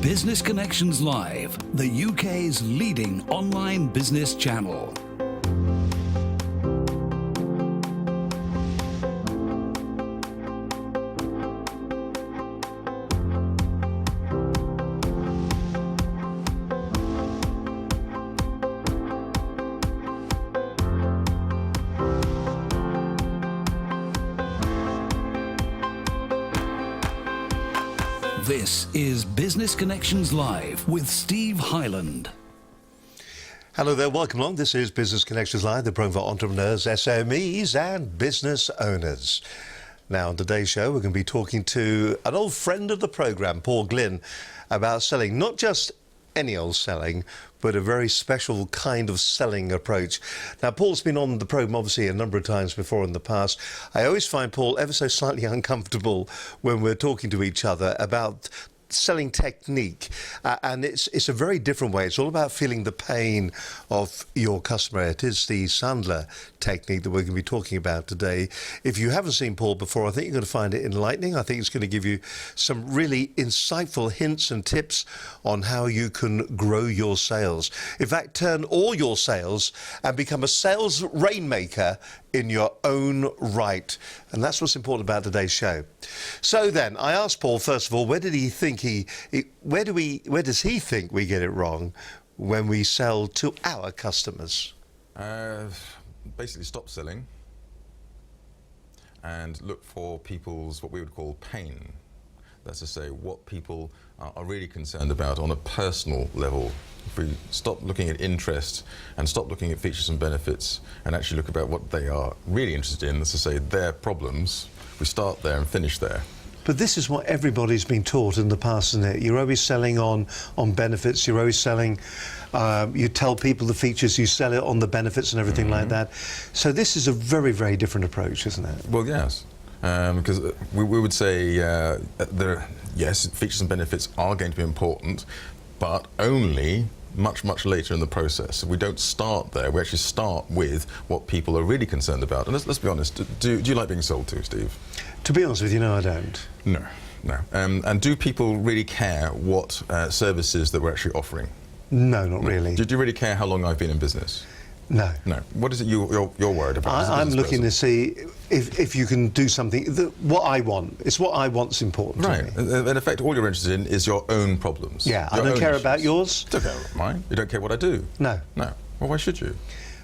Business Connections Live, the UK's leading online business channel. This is Business Connections Live with Steve Hyland. Hello there, welcome along. This is Business Connections Live, the program for entrepreneurs, SMEs and business owners. Now on today's show we're going to be talking to an old friend of the program, Paul Glynn, about selling, not just any old selling, but a very special kind of selling approach. Now, Paul's been on the program obviously a number of times before in the past. I always find Paul ever so slightly uncomfortable when we're talking to each other about selling technique, and it's a very different way. It's all about feeling the pain of your customer. It is the Sandler technique that we're going to be talking about today. If you haven't seen Paul before, I think you're going to find it enlightening. I think it's going to give you some really insightful hints and tips on how you can grow your sales. In fact, turn all your sales and become a sales rainmaker in your own right. And that's what's important about today's show. So then, I asked Paul, first of all, where does he think we get it wrong when we sell to our customers? Basically stop selling and look for people's, what we would call pain. That's to say, what people are really concerned about on a personal level. If we stop looking at interest and stop looking at features and benefits and actually look about what they are really interested in, that's to say, their problems, we start there and finish there. But this is what everybody's been taught in the past, isn't it? You're always selling on benefits, you're always selling, you tell people the features, you sell it on the benefits and everything like that. So this is a very, very different approach, isn't it? Well, yes. Because we would say, yes, features and benefits are going to be important, but only much, much later in the process. We don't start there. We actually start with what people are really concerned about. And let's be honest, do you like being sold to, Steve? To be honest with you, no, I don't. No. And do people really care what services that we're actually offering? No, not really. Do you really care how long I've been in business? No. No. What is it you're worried about? I'm looking to see if you can do something, what I want. It's what I want's important to me. Right. In effect, all you're interested in is your own problems. Yeah, I don't care about yours. You don't care about mine. You don't care what I do. No. No. Well, why should you?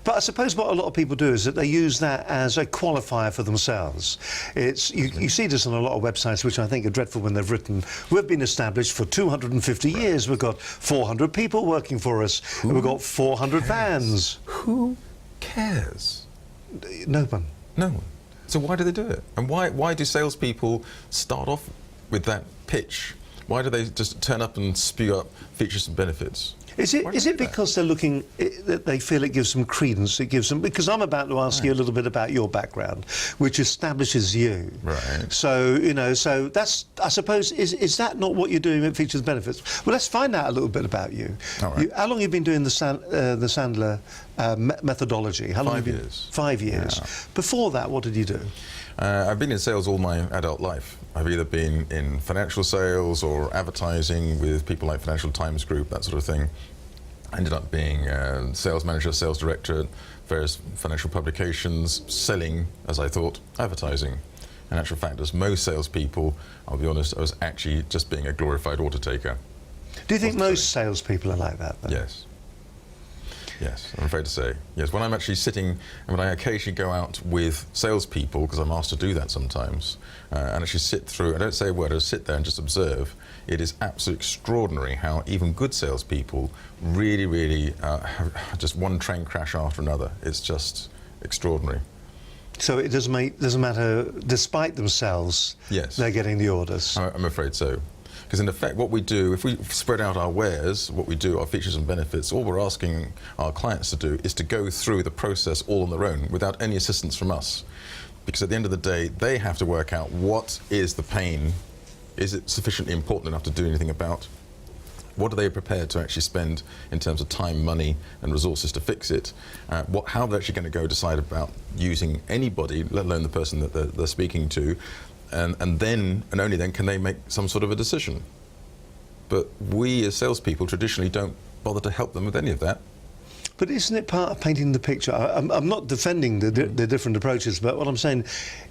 But I suppose what a lot of people do is that they use that as a qualifier for themselves. It's you see this on a lot of websites, which I think are dreadful when they've written, we've been established for 250 years, we've got 400 people working for us, and we've got 400 vans. Who cares? No one. No one. So why do they do it? And why do salespeople start off with that pitch? Why do they just turn up and spew up features and benefits? Is it because they're looking, that they feel it gives them credence, it gives them, because I'm about to ask you a little bit about your background, which establishes you. Right. So, so that's, I suppose, is that not what you're doing with features and benefits? Well, let's find out a little bit about you. All right. How long have you been doing the Sandler methodology? How long 5 years. 5 years. Yeah. Before that, what did you do? I've been in sales all my adult life. I've either been in financial sales or advertising with people like Financial Times Group, that sort of thing. I ended up being sales manager, sales director at various financial publications, selling, as I thought, advertising. In actual fact, as most salespeople, I'll be honest, I was actually just being a glorified order taker. Do you think most salespeople are like that, though? Yes. Yes, I'm afraid to say. Yes, when I'm actually sitting, and when I occasionally go out with salespeople, because I'm asked to do that sometimes, and actually sit through, I don't say a word, I just sit there and just observe, it is absolutely extraordinary how even good salespeople really have just one train crash after another. It's just extraordinary. So it doesn't matter, despite themselves, yes, they're getting the orders? I'm afraid so. Because in effect, what we do, if we spread out our wares, what we do, our features and benefits, all we're asking our clients to do is to go through the process all on their own, without any assistance from us. Because at the end of the day, they have to work out what is the pain, is it sufficiently important enough to do anything about? What are they prepared to actually spend in terms of time, money and resources to fix it? How they're actually going to go decide about using anybody, let alone the person that they're speaking to, and then, and only then, can they make some sort of a decision. But we as salespeople traditionally don't bother to help them with any of that. But isn't it part of painting the picture? I'm not defending the different approaches, but what I'm saying,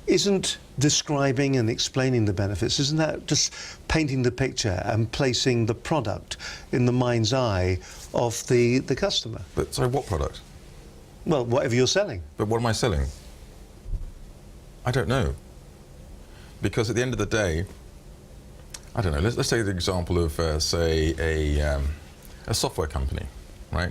isn't describing and explaining the benefits, isn't that just painting the picture and placing the product in the mind's eye of the customer? But sorry, what product? Well, whatever you're selling. But what am I selling? I don't know. Because at the end of the day, I don't know, let's take the example of, say, a software company, right?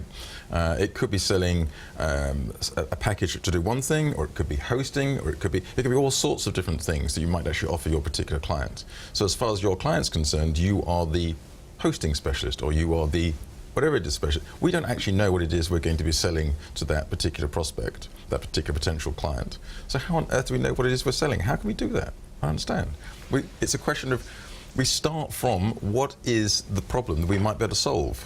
It could be selling a package to do one thing, or it could be hosting, or it could be all sorts of different things that you might actually offer your particular client. So as far as your client's concerned, you are the hosting specialist, or you are the whatever it is specialist. We don't actually know what it is we're going to be selling to that particular prospect, that particular potential client. So how on earth do we know what it is we're selling? How can we do that? I understand. It's a question of, we start from what is the problem that we might be able to solve.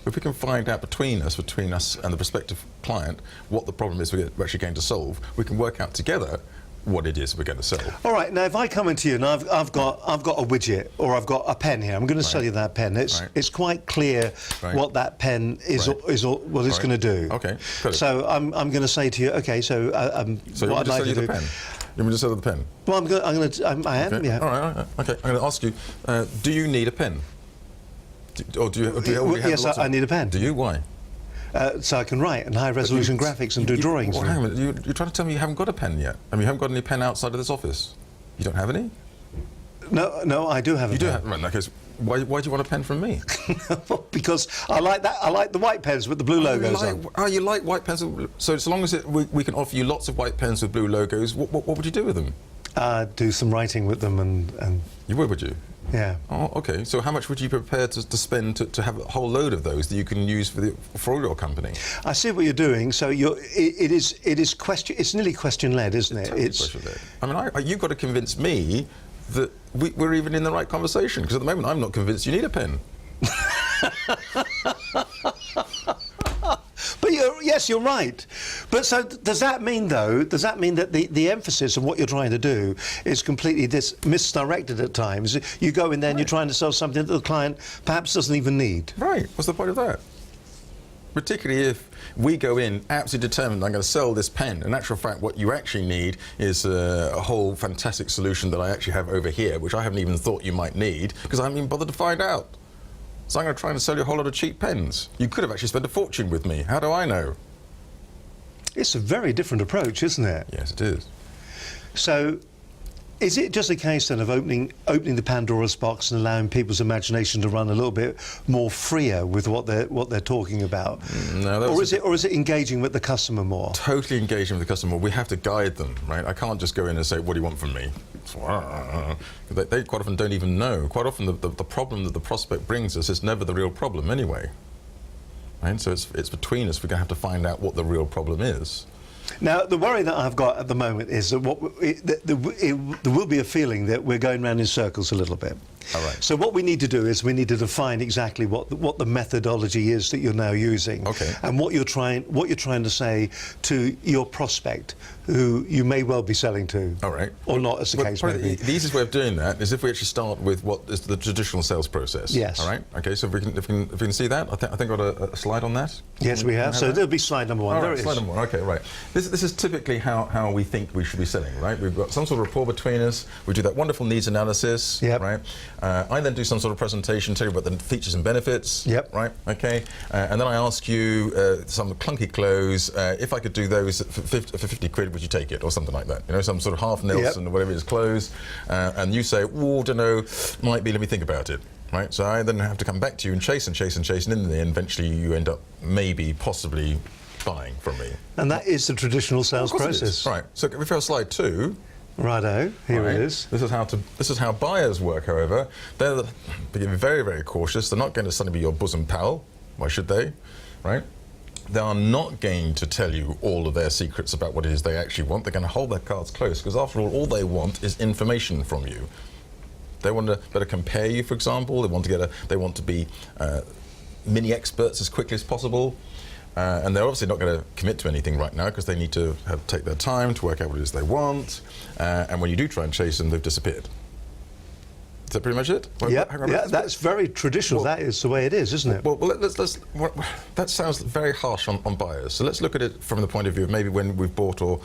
If we can find out between us and the prospective client what the problem is we're actually going to solve, we can work out together what it is we're going to sell. All right, now if I come into you and I've got a widget, or I've got a pen here, I'm going to sell you that pen. It's quite clear what that pen is what it's going to do. Okay. So I'm going to say to you, okay, so so what I'd like to do. The pen? You want me to sell you the pen? Well, I am. Okay. Yeah. All right. Okay. I'm going to ask you, do you need a pen? Yes, I need a pen. Do you? Why? So I can write in high-resolution graphics and do drawings. Well, hang on a minute. You're trying to tell me you haven't got a pen yet? I mean, you haven't got any pen outside of this office? You don't have any? No, I do have a pen. You do have, right, in that case, why do you want a pen from me? Because I like that. I like the white pens with the blue logos on. Oh, you like white pens? So as long as we can offer you lots of white pens with blue logos, what would you do with them? Do some writing with them and... You would you? Yeah. Oh, okay. So how much would you prepare to spend to have a whole load of those that you can use for all your company? I see what you're doing. So it's nearly question-led, isn't it? It's question-led. I mean, you've got to convince me that we're even in the right conversation, because at the moment I'm not convinced you need a pen. But yes, you're right. But so does that mean, though, that the emphasis of what you're trying to do is completely misdirected at times? You go in there and you're trying to sell something that the client perhaps doesn't even need. Right. What's the point of that? Particularly if we go in absolutely determined, I'm going to sell this pen. In actual fact, what you actually need is a whole fantastic solution that I actually have over here, which I haven't even thought you might need, because I haven't even bothered to find out. So I'm going to try and sell you a whole lot of cheap pens. You could have actually spent a fortune with me. How do I know? It's a very different approach, isn't it? Yes, it is. So, is it just a case then of opening the Pandora's box and allowing people's imagination to run a little bit more freer with what they're talking about? No, or is it engaging with the customer more? Totally engaging with the customer. We have to guide them, right? I can't just go in and say, "What do you want from me?" They quite often don't even know. Quite often, the problem that the prospect brings us is never the real problem anyway. Right? So it's between us. We're going to have to find out what the real problem is. Now, the worry that I've got at the moment is that there will be a feeling that we're going round in circles a little bit. All right. So what we need to do is we need to define exactly what the methodology is that you're now using, okay, and what you're trying to say to your prospect, who you may well be selling to, all right, or not, as the case may be. The easiest way of doing that is if we actually start with what is the traditional sales process. Yes. All right. Okay. So if we can see that, I think I've got a slide on that. Yes, we have. So there'll be slide number one. All there right, it is. slide number one. Okay, right. This is typically how we think we should be selling, right? We've got some sort of rapport between us. We do that wonderful needs analysis. Yep. Right. I then do some sort of presentation, tell you about the features and benefits. Yep. Right. Okay. And then I ask you some clunky clothes. If I could do those for 50 quid, would you take it, or something like that? You know, some sort of half Nelson, yep, or whatever it is, clothes. And you say, "Oh, don't know, might be. Let me think about it." Right. So I then have to come back to you and chase, and in the end, eventually you end up maybe, possibly, buying from me. And that is the traditional sales process. Right. So if we go to slide 2. Righto, here it is. This is how buyers work, however. They're very, very cautious. They're not going to suddenly be your bosom pal. Why should they? Right? They are not going to tell you all of their secrets about what it is they actually want. They're going to hold their cards close, because after all they want is information from you. They want to better compare you, for example. They want to be mini experts as quickly as possible. And they're obviously not going to commit to anything right now, because they need to take their time to work out what it is they want. And when you do try and chase them, they've disappeared. that pretty much it? Well, Yeah, that's very traditional. That is the way it is, isn't it? Well, that sounds very harsh on buyers. So let's look at it from the point of view of maybe when we've bought or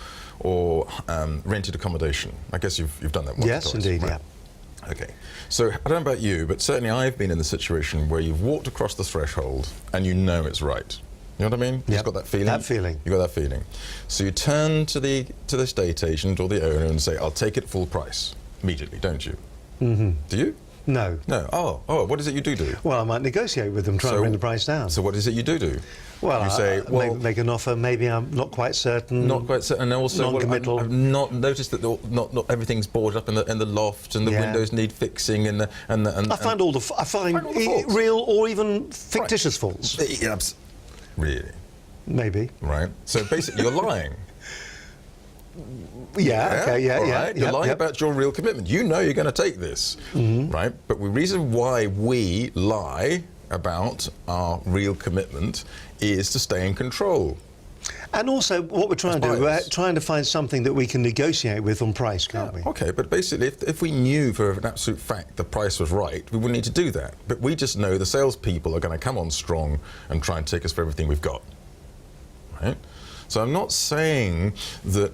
rented accommodation. I guess you've done that once. Yes, or twice, indeed, right? yeah. Okay. So I don't know about you, but certainly I've been in the situation where you've walked across the threshold and you know it's right. You know what I mean? You've got that feeling. That feeling. You got that feeling. So you turn to the estate agent or the owner and say, "I'll take it full price," immediately, don't you? Mm-hmm. Do you? No. No. Oh. What is it you do? Well, I might negotiate with them, try and bring the price down. So what is it you do? Well, you say, well, make an offer. Maybe I'm not quite certain. Not quite certain. And also, non-committal. I've not noticed that not everything's boarded up in the loft, and the windows need fixing, and I find all the faults. Real or even fictitious faults. Yeah, really. Maybe. Right. So basically, you're lying. Yeah. Okay. Yeah. Right? You're lying about your real commitment. You know you're going to take this, right? But the reason why we lie about our real commitment is to stay in control. And also, what we're trying to do, we're trying to find something that we can negotiate with on price, can't we? Okay, but basically, if we knew for an absolute fact the price was right, we wouldn't need to do that. But we just know the salespeople are going to come on strong and try and take us for everything we've got. Right? So I'm not saying that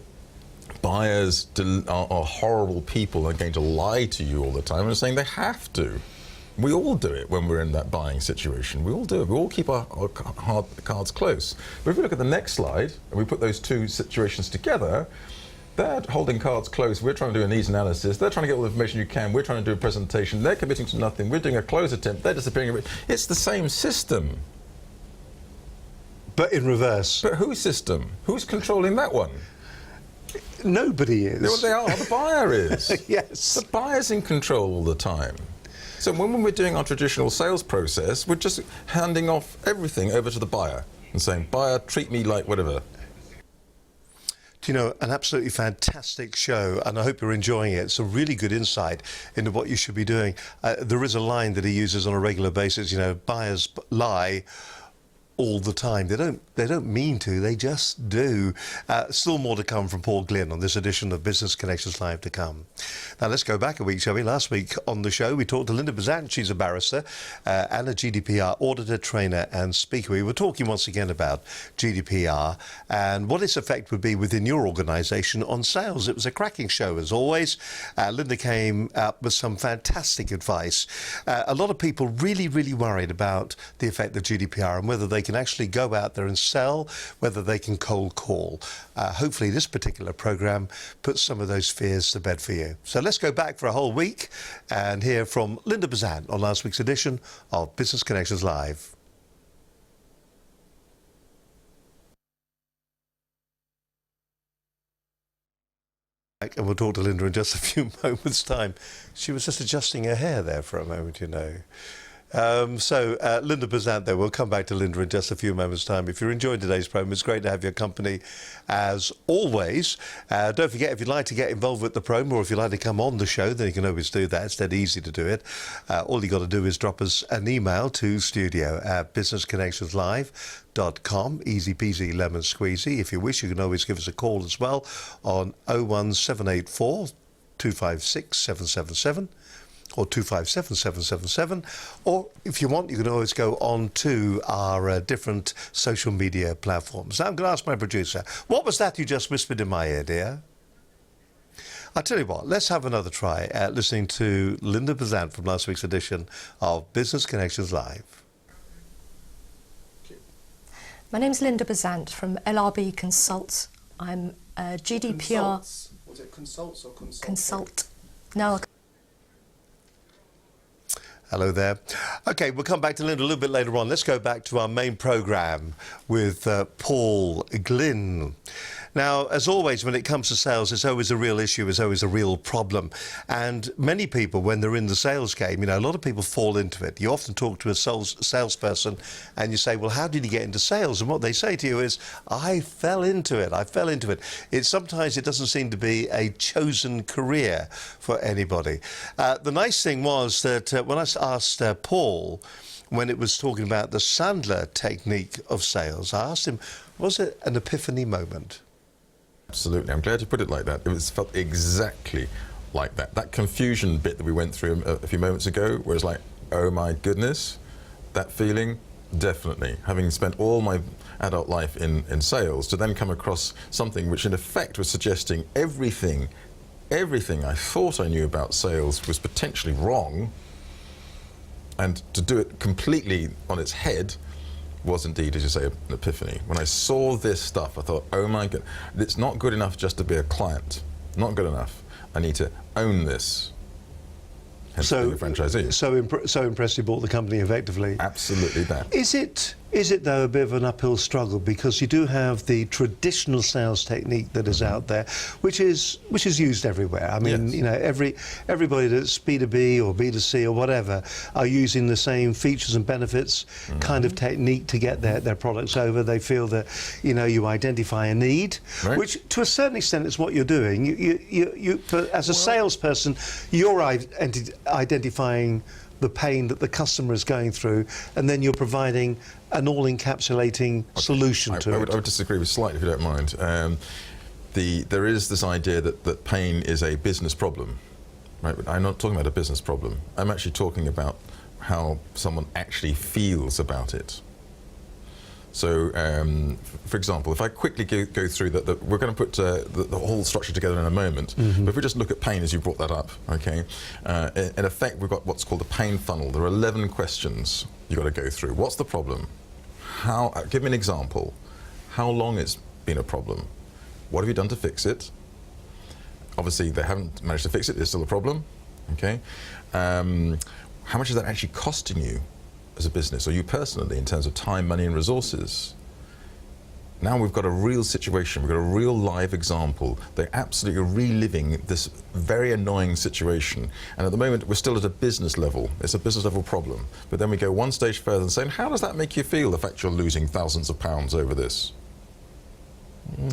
buyers are horrible people and are going to lie to you all the time. I'm saying they have to. We all do it when we're in that buying situation. We all do it. We all keep our cards close. But if we look at the next slide and we put those two situations together, they're holding cards close. We're trying to do a needs analysis. They're trying to get all the information you can. We're trying to do a presentation. They're committing to nothing. We're doing a close attempt. They're disappearing. It's the same system. But in reverse. But whose system? Who's controlling that one? Nobody is. Well, they are. The buyer is. Yes. The buyer's in control all the time. So when we're doing our traditional sales process, we're just handing off everything over to the buyer and saying, "Buyer, treat me like whatever." Do you know, an absolutely fantastic show, and I hope you're enjoying it. It's a really good insight into what you should be doing. There is a line that he uses on a regular basis, you know, buyers lie all the time. They don't mean to, they just do. Still more to come from Paul Glynn on this edition of Business Connections Live to come. Now let's go back a week, shall we? Last week on the show we talked to Linda Bazant. She's a barrister and a GDPR auditor, trainer and speaker. We were talking once again about GDPR and what its effect would be within your organisation on sales. It was a cracking show as always. Linda came up with some fantastic advice. A lot of people really worried about the effect of GDPR and whether they can actually go out there and sell, whether they can cold call. Hopefully this particular programme puts some of those fears to bed for you. So let's go back for a whole week and hear from Linda Bazant on last week's edition of Business Connections Live. And we'll talk to Linda in just a few moments' time. She was just adjusting her hair there for a moment, you know. Linda Bazant there. We'll come back to Linda in just a few moments' time. If you're enjoying today's programme, it's great to have your company as always. Don't forget, if you'd like to get involved with the programme or if you'd like to come on the show, then you can always do that. It's dead easy to do it. All you got to do is drop us an email to studio@businessconnectionslive.com. Easy peasy lemon squeezy. If you wish, you can always give us a call as well on 01784 256 777. or 257 777, or if you want, you can always go on to our different social media platforms. Now I'm going to ask my producer, what was that you just whispered in my ear, dear? I'll tell you what, let's have another try at listening to Linda Bazant from last week's edition of Business Connections Live. My name's Linda Bazant from LRB Consult. I'm a GDPR... Consults. Was it consults or consult? Consult. No, Hello there. Okay, we'll come back to Linda a little bit later on. Let's go back to our main programme with Paul Glynn. Now, as always, when it comes to sales, it's always a real issue, it's always a real problem. And many people, when they're in the sales game, you know, a lot of people fall into it. You often talk to a salesperson and you say, well, how did you get into sales? And what they say to you is, I fell into it. Sometimes it doesn't seem to be a chosen career for anybody. The nice thing was that when I asked Paul, when it was talking about the Sandler technique of sales, I asked him, was it an epiphany moment? Absolutely. I'm glad you put it like that. It felt exactly like that. That confusion bit that we went through a few moments ago, where it's like, oh my goodness, that feeling, definitely. Having spent all my adult life in sales, to then come across something which in effect was suggesting everything I thought I knew about sales was potentially wrong, and to do it completely on its head was indeed, as you say, an epiphany. When I saw this stuff, I thought, oh my God, it's not good enough just to be a client. Not good enough. I need to own this. Hence being a franchisee. So impressed you bought the company effectively. Absolutely that. Is it though a bit of an uphill struggle, because you do have the traditional sales technique that is out there, which is used everywhere. I mean, Yes. you know, everybody that's B2B or B2C or whatever are using the same features and benefits kind of technique to get their products over. They feel that, you know, you identify a need, Right. which to a certain extent is what you're doing. As a salesperson, you're identifying the pain that the customer is going through, and then you're providing an all-encapsulating solution to it. I would disagree with slightly, if you don't mind. There is this idea that pain is a business problem. Right? But I'm not talking about a business problem. I'm actually talking about how someone actually feels about it. So, for example, if I quickly go through that, we're going to put the whole structure together in a moment. But if we just look at pain, as you brought that up, okay, in effect, we've got what's called a pain funnel. There are 11 questions you've got to go through. What's the problem? Give me an example. How long it's been a problem? What have you done to fix it? Obviously, they haven't managed to fix it. There's still a problem, okay? How much is that actually costing you as a business, or you personally, in terms of time, money and resources? Now we've got a real situation, we've got a real live example. They're absolutely reliving this very annoying situation. And at the moment, we're still at a business level. It's a business level problem. But then we go one stage further and saying, how does that make you feel, the fact you're losing thousands of pounds over this?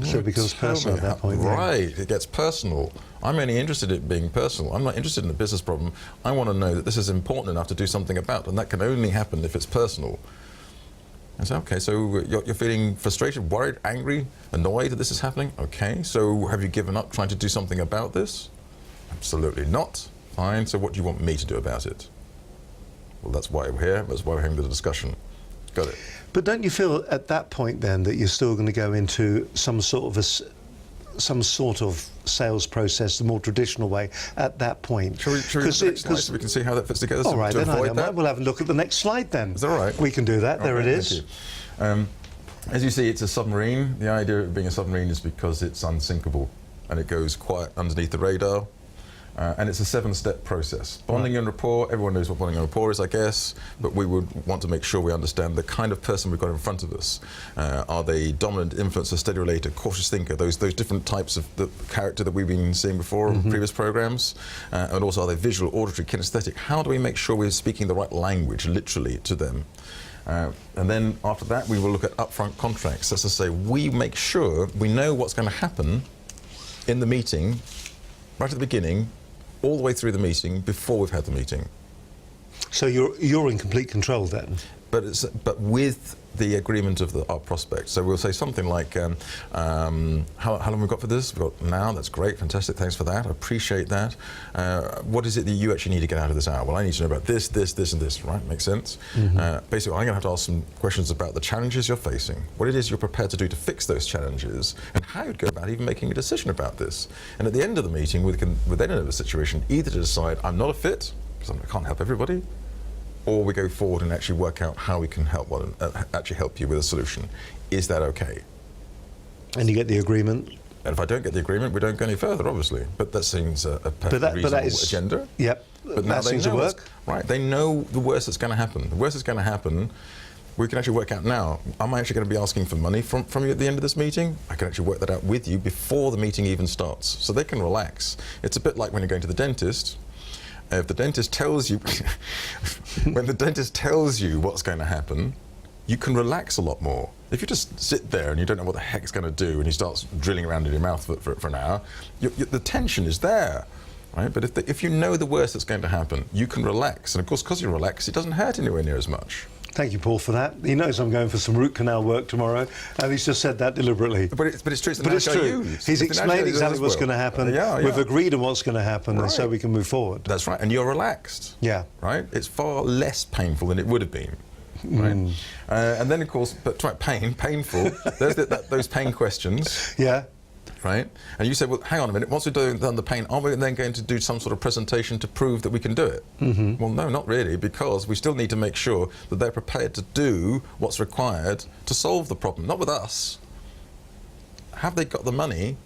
So it becomes personal at that point. yeah. Right, it gets personal. I'm only interested in it being personal. I'm not interested in the business problem. I want to know that this is important enough to do something about, and that can only happen if it's personal. I say, okay, so you're feeling frustrated, worried, angry, annoyed that this is happening? Okay, so have you given up trying to do something about this? Absolutely not. Fine, so what do you want me to do about it? Well, that's why we're here. That's why we're having the discussion. Got it. But don't you feel at that point then that you're still going to go into some sort of sales process, the more traditional way at that point? Shall we go to the next slide so we can see how that fits together? All right, to then avoid that? we'll have a look at the next slide then. Is that all right? We can do that. There it Okay, is. thank you. As you see, it's a submarine. The idea of being a submarine is because it's unsinkable and it goes quite underneath the radar. And it's a 7-step process. Bonding and rapport, everyone knows what bonding and rapport is, I guess, but we would want to make sure we understand the kind of person we've got in front of us. Are they dominant, influencer, steady relator, cautious thinker, those different types of the character that we've been seeing before in previous programs? And also, are they visual, auditory, kinesthetic? How do we make sure we're speaking the right language, literally, to them? And then after that, we will look at upfront contracts. That's to say, we make sure we know what's going to happen in the meeting, right at the beginning, all the way through the meeting, before we've had the meeting. So you're in complete control then? But with the agreement of our prospect. So we'll say something like, how long have we got for this? We've got now, that's great, fantastic, thanks for that, I appreciate that. What is it that you actually need to get out of this hour? Well, I need to know about this, this, this and this, right? Makes sense? Basically, I'm going to have to ask some questions about the challenges you're facing, what it is you're prepared to do to fix those challenges, and how you'd go about even making a decision about this. And at the end of the meeting, we can then in a situation either to decide, I'm not a fit, because I can't help everybody, or we go forward and actually work out how we can help actually help you with a solution. Is that okay? And you get the agreement? And if I don't get the agreement, we don't go any further, obviously. But that seems a perfectly reasonable agenda. Yep, but now that seems to work. Right, they know the worst that's going to happen. The worst that's going to happen, we can actually work out now. Am I actually going to be asking for money from you at the end of this meeting? I can actually work that out with you before the meeting even starts. So they can relax. It's a bit like when you're going to the dentist. If the dentist tells you, when the dentist tells you what's going to happen, you can relax a lot more. If you just sit there and you don't know what the heck it's going to do and he starts drilling around in your mouth for an hour, the tension is there, right? But if you know the worst that's going to happen, you can relax. And of course, because you relax, it doesn't hurt anywhere near as much. Thank you, Paul, for that. He knows I'm going for some root canal work tomorrow, and he's just said that deliberately. But it's true. It's the But it's analogy I true. use. He's It's the explained analogy I use exactly as what's well. going to happen. Yeah. We've agreed on what's going to happen, and so Right. we can move forward. That's right, and you're relaxed. Yeah. Right? It's far less painful than it would have been. Right? And then, of course, but right, painful. There's those pain questions. Yeah. Right? And you said, well, hang on a minute, once we've done the pain, aren't we then going to do some sort of presentation to prove that we can do it? Well, no, not really, because we still need to make sure that they're prepared to do what's required to solve the problem, not with us. Have they got the money,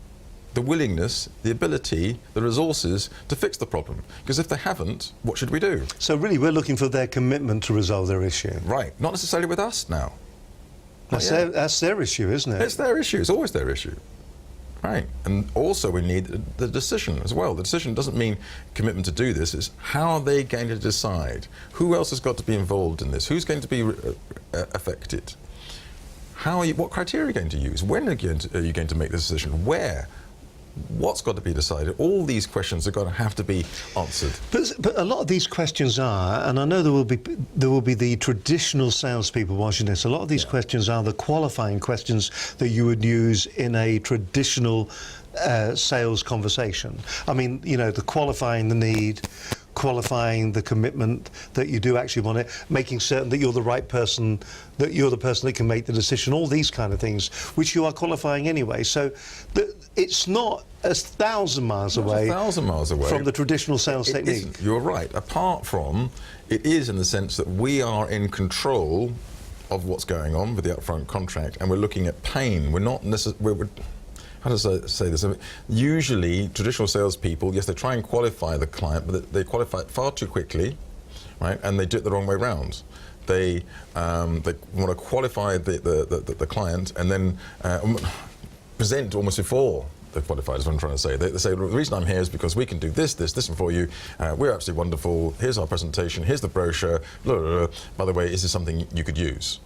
the willingness, the ability, the resources to fix the problem? Because if they haven't, what should we do? So really, we're looking for their commitment to resolve their issue. Right, not necessarily with us now. That's their issue, isn't it? It's their issue, it's always their issue. Right, and also we need the decision as well. The decision doesn't mean commitment to do this, it's how are they going to decide? Who else has got to be involved in this? Who's going to be affected? What criteria are you going to use? When are you going to make the decision? Where? What's got to be decided? All these questions are going to have to be answered. But a lot of these questions are, and I know there will be the traditional salespeople watching this. A lot of these questions are the qualifying questions that you would use in a traditional sales conversation. I mean, you know, the qualifying the need, qualifying the commitment that you do actually want it, making certain that you're the right person, that you're the person that can make the decision, all these kind of things, which you are qualifying anyway. So it's not 1,000 miles away. 1,000 miles away from the traditional sales technique. Isn't. You're right. Apart from, it is in the sense that we are in control of what's going on with the upfront contract, and we're looking at pain. We're not necessarily. How does I say this? I mean, usually, traditional salespeople, yes, they try and qualify the client, but they qualify it far too quickly, right? And they do it the wrong way round. They want to qualify the client and then present almost before they're qualified, is what I'm trying to say. They say, the reason I'm here is because we can do this, and for you. We're absolutely wonderful. Here's our presentation. Here's the brochure. Blah, blah, blah. By the way, is this something you could use?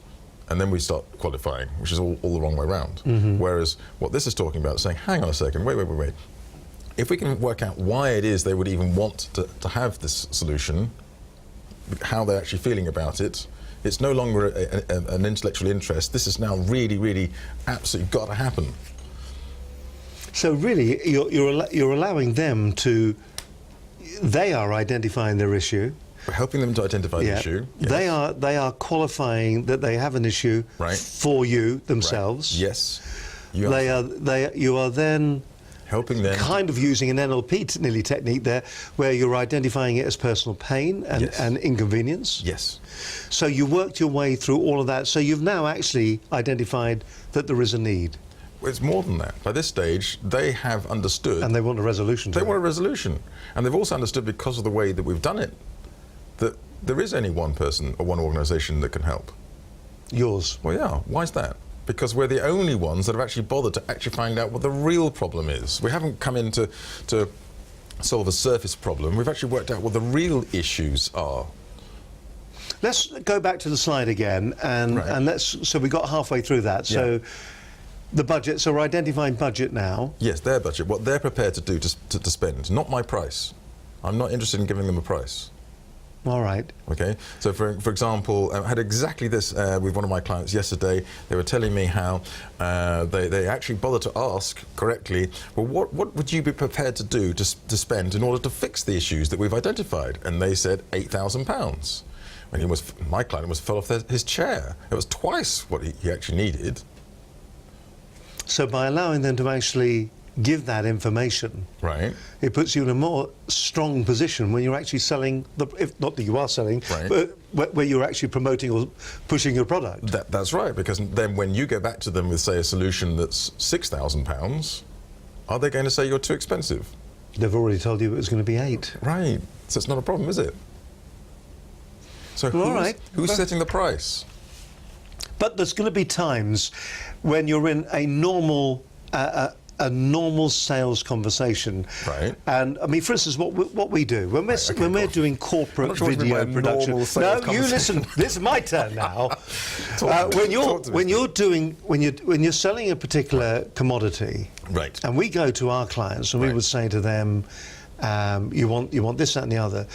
And then we start qualifying, which is all the wrong way around. Whereas what this is talking about is saying, hang on a second, wait. If we can work out why it is they would even want to have this solution, how they're actually feeling about it, it's no longer an intellectual interest. This is now really, really absolutely got to happen. So really, you're allowing them to. They are identifying their issue. We're helping them to identify the issue. Yes. They are qualifying that they have an issue for you themselves. Right. Yes. You are then helping them. Kind of using an NLP nearly technique there, where you're identifying it as personal pain and inconvenience. Yes. So you worked your way through all of that. So you've now actually identified that there is a need. Well, it's more than that. By this stage, they have understood. And they want a resolution. They want a resolution. And they've also understood, because of the way that we've done it, that there is only one person or one organisation that can help. Yours. Well, yeah. Why is that? Because we're the only ones that have actually bothered to actually find out what the real problem is. We haven't come in to solve a surface problem. We've actually worked out what the real issues are. Let's go back to the slide again, and so we got halfway through that. So the budget. So we're identifying budget now. Yes, their budget. What they're prepared to do to spend, not my price. I'm not interested in giving them a price. All right. Okay. So, for example, I had exactly this with one of my clients yesterday. They were telling me how they actually bothered to ask correctly, well, what would you be prepared to do to spend in order to fix the issues that we've identified? And they said £8,000. And my client almost fell off his chair. It was twice what he actually needed. So by allowing them to actually give that information, right, it puts you in a more strong position when you're actually selling, if not that you are selling, but where you're actually promoting or pushing your product. That's right, because then when you go back to them with, say, a solution that's £6,000, are they going to say you're too expensive? They've already told you it was going to be 8. Right, so it's not a problem, is it? So who's setting the price? But there's going to be times when you're in a normal sales conversation, right? And I mean, for instance, what we do when we're doing corporate video production. No, you listen. This is my turn now. When you're selling a particular commodity, right? And we go to our clients and we would say to them, you want this, that, and the other.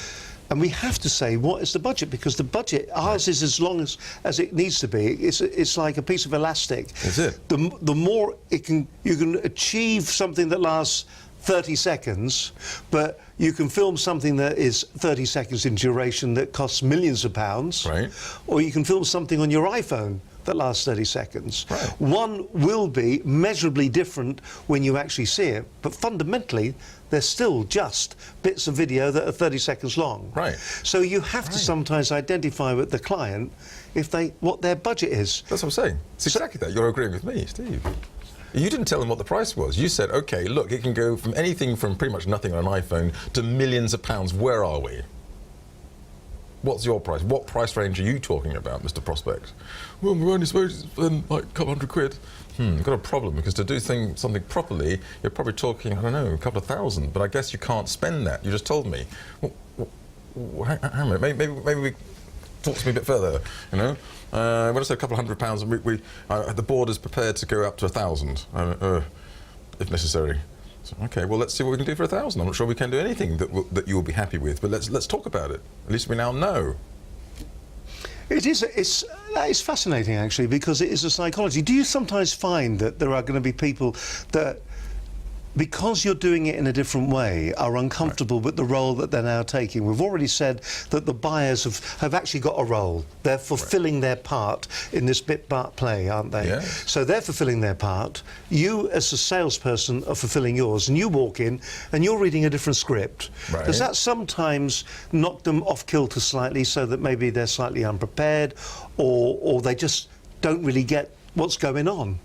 And we have to say, what is the budget? Because the budget, ours is as long as it needs to be. It's like a piece of elastic. That's it. The more you can achieve something that lasts 30 seconds, but you can film something that is 30 seconds in duration that costs millions of pounds. Right. Or you can film something on your iPhone that lasts 30 seconds. Right. One will be measurably different when you actually see it, but fundamentally, they're still just bits of video that are 30 seconds long. Right. So you have to sometimes identify with the client what their budget is. That's what I'm saying. It's exactly that. You're agreeing with me, Steve. You didn't tell them what the price was. You said, OK, look, it can go from anything from pretty much nothing on an iPhone to millions of pounds. Where are we? What's your price? What price range are you talking about, Mr. Prospect? Well, we're only supposed to spend like a couple £100. You've got a problem, because to do something properly, you're probably talking, I don't know, a couple of thousand. But I guess you can't spend that. You just told me. Well, hang on a minute. Maybe we talk to me a bit further. You know, when I say a couple of £100, the board is prepared to go up to 1,000 if necessary. So, OK, well, let's see what we can do for 1,000. I'm not sure we can do anything that you will be happy with, but let's talk about it. At least we now know. That is fascinating, actually, because it is a psychology. Do you sometimes find that there are going to be people that, because you're doing it in a different way, are uncomfortable with the role that they're now taking? We've already said that the buyers have actually got a role. They're fulfilling their part in this bit-part play, aren't they? Yes. So they're fulfilling their part. You, as a salesperson, are fulfilling yours, and you walk in and you're reading a different script. Right. Does that sometimes knock them off kilter slightly, so that maybe they're slightly unprepared, or they just don't really get what's going on?